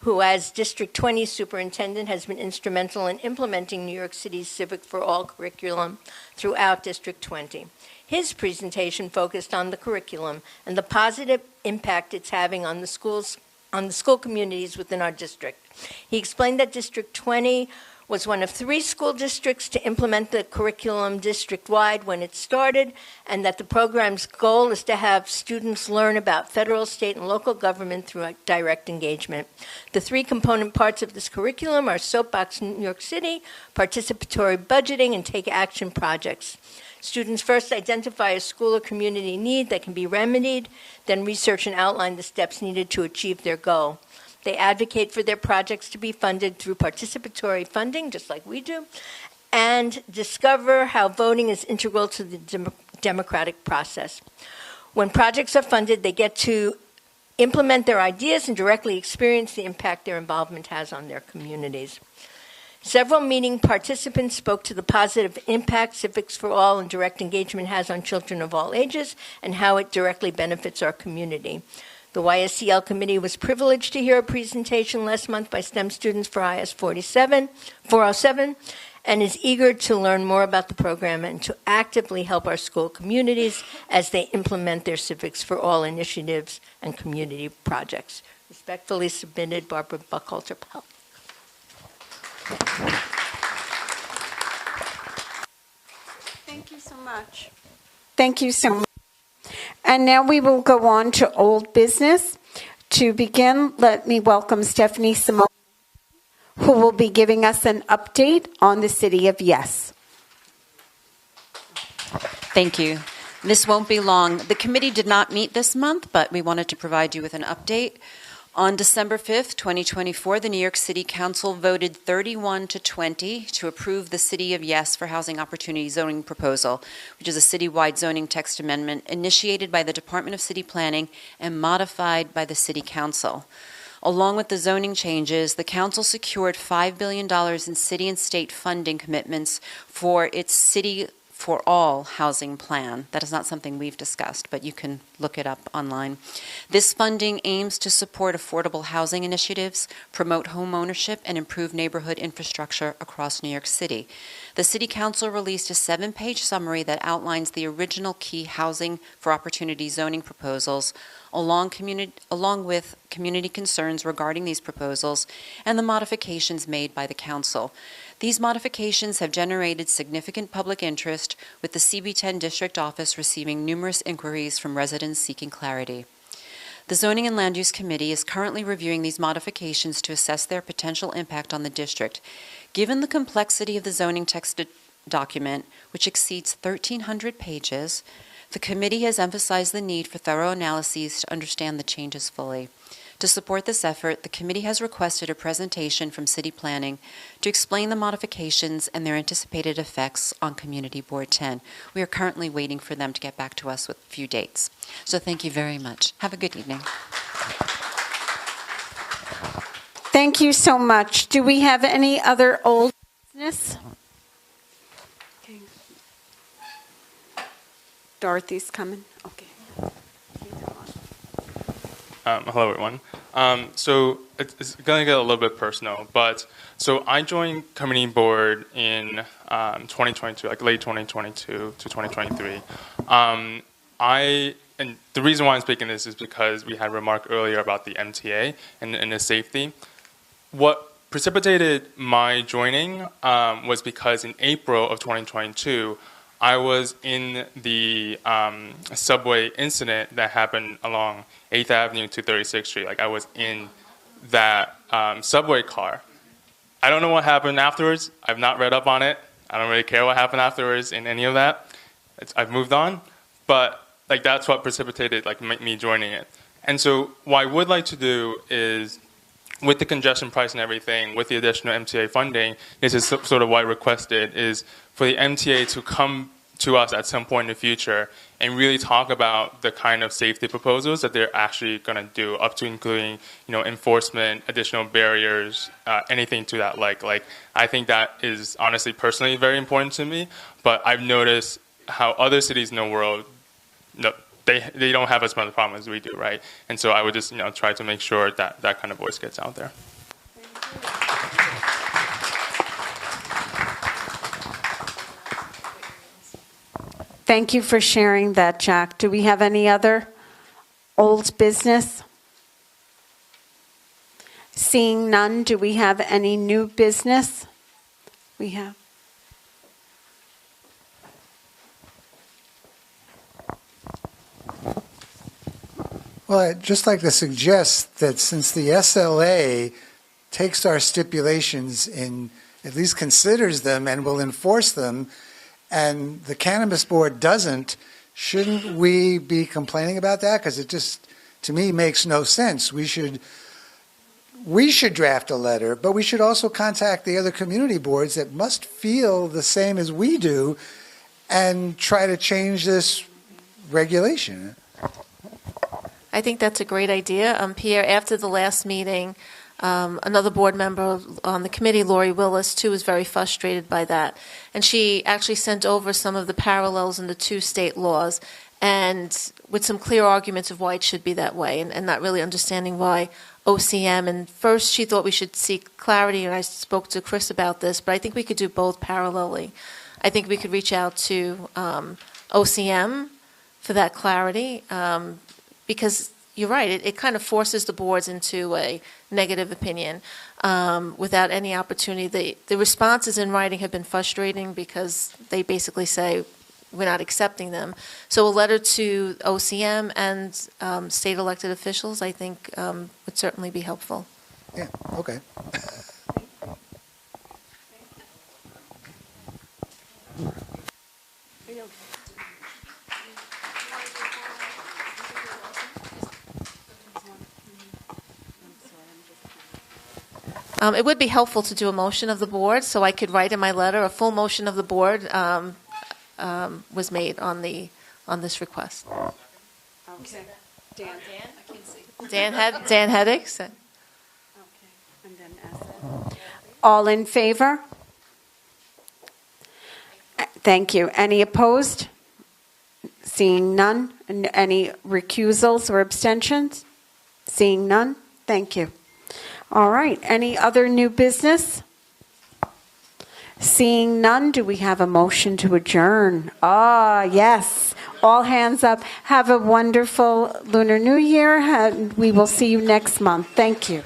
who as District 20 Superintendent has been instrumental in implementing New York City's Civic for All curriculum throughout District 20. His presentation focused on the curriculum and the positive impact it's having on the school communities within our district. He explained that District 20 was one of 3 school districts to implement the curriculum district-wide when it started, and that the program's goal is to have students learn about federal, state, and local government through direct engagement. The 3 component parts of this curriculum are Soapbox New York City, participatory budgeting, and take action projects. Students first identify a school or community need that can be remedied, then research and outline the steps needed to achieve their goal. They advocate for their projects to be funded through participatory funding, just like we do, and discover how voting is integral to the democratic process. When projects are funded, they get to implement their ideas and directly experience the impact their involvement has on their communities. Several meeting participants spoke to the positive impact Civics for All and direct engagement has on children of all ages and how it directly benefits our community. The YSCL committee was privileged to hear a presentation last month by STEM students for IS 407 and is eager to learn more about the program and to actively help our school communities as they implement their Civics for All initiatives and community projects. Respectfully submitted, Barbara Buckhalter-Powell. Thank you so much. Thank you so much. And now we will go on to old business. To begin, let me welcome Stephanie Simone, who will be giving us an update on the City of Yes. Thank you. This won't be long. The committee did not meet this month, but we wanted to provide you with an update. On December 5th, 2024, the New York City Council voted 31-20 to approve the City of Yes for Housing Opportunity zoning proposal, which is a citywide zoning text amendment initiated by the Department of City Planning and modified by the City Council. Along with the zoning changes, the Council secured $5 billion in city and state funding commitments for its City for All housing plan. That is not something we've discussed, but you can look it up online. This funding aims to support affordable housing initiatives, promote home ownership, and improve neighborhood infrastructure across New York City. The City Council released a 7-page summary that outlines the original key housing for opportunity zoning proposals, along with community concerns regarding these proposals and the modifications made by the Council. These modifications have generated significant public interest, with the CB10 District Office receiving numerous inquiries from residents seeking clarity. The Zoning and Land Use Committee is currently reviewing these modifications to assess their potential impact on the district. Given the complexity of the zoning text document, which exceeds 1,300 pages, the committee has emphasized the need for thorough analyses to understand the changes fully. To support this effort, the committee has requested a presentation from City Planning to explain the modifications and their anticipated effects on Community Board 10. We are currently waiting for them to get back to us with a few dates. So thank you very much. Have a good evening. Thank you so much. Do we have any other old business? Okay. Dorothy's coming. Okay. Hello, everyone. So it's going to get a little bit personal, but so I joined community board in 2022, like late 2022 to 2023. And the reason why I'm speaking this is because we had a remark earlier about the MTA and the safety. What precipitated my joining was because in April of 2022, I was in the subway incident that happened along 8th Avenue to 36th Street. Like I was in that subway car. I don't know what happened afterwards. I've not read up on it. I don't really care what happened afterwards in any of that. I've moved on. But like that's what precipitated like me joining it. And so what I would like to do is, with the congestion price and everything, with the additional MTA funding, this is sort of what I requested, is for the MTA to come to us at some point in the future and really talk about the kind of safety proposals that they're actually going to do, up to including, enforcement, additional barriers, anything to that. Like I think that is honestly, personally, very important to me. But I've noticed how other cities in the world, they don't have as much problem as we do, right? And so I would just try to make sure that that kind of voice gets out there. Thank you for sharing that, Jack. Do we have any other old business? Seeing none, do we have any new business? We have. Well, I'd just like to suggest that since the SLA takes our stipulations and at least considers them and will enforce them, and the Cannabis Board doesn't, shouldn't we be complaining about that? Because it just, to me, makes no sense. We should draft a letter, but we should also contact the other community boards that must feel the same as we do and try to change this regulation. I think that's a great idea. Pierre, after the last meeting, another board member on the committee, Lori Willis, too, was very frustrated by that. And she actually sent over some of the parallels in the two state laws, and with some clear arguments of why it should be that way, and not really understanding why OCM. And first she thought we should seek clarity, and I spoke to Chris about this, but I think we could do both parallelly. I think we could reach out to OCM for that clarity, because you're right, it kind of forces the boards into a negative opinion without any opportunity. The responses in writing have been frustrating because they basically say we're not accepting them. So a letter to OCM and state elected officials, I think, would certainly be helpful. Yeah, okay. It would be helpful to do a motion of the board, so I could write in my letter a full motion of the board was made on this request. Okay. Dan, I can see. Dan Heddick. Okay. And then Asa. All in favor? Thank you. Any opposed? Seeing none. Any recusals or abstentions? Seeing none. Thank you. All right. Any other new business? Seeing none, do we have a motion to adjourn? Ah, yes. All hands up. Have a wonderful Lunar New Year, and we will see you next month. Thank you.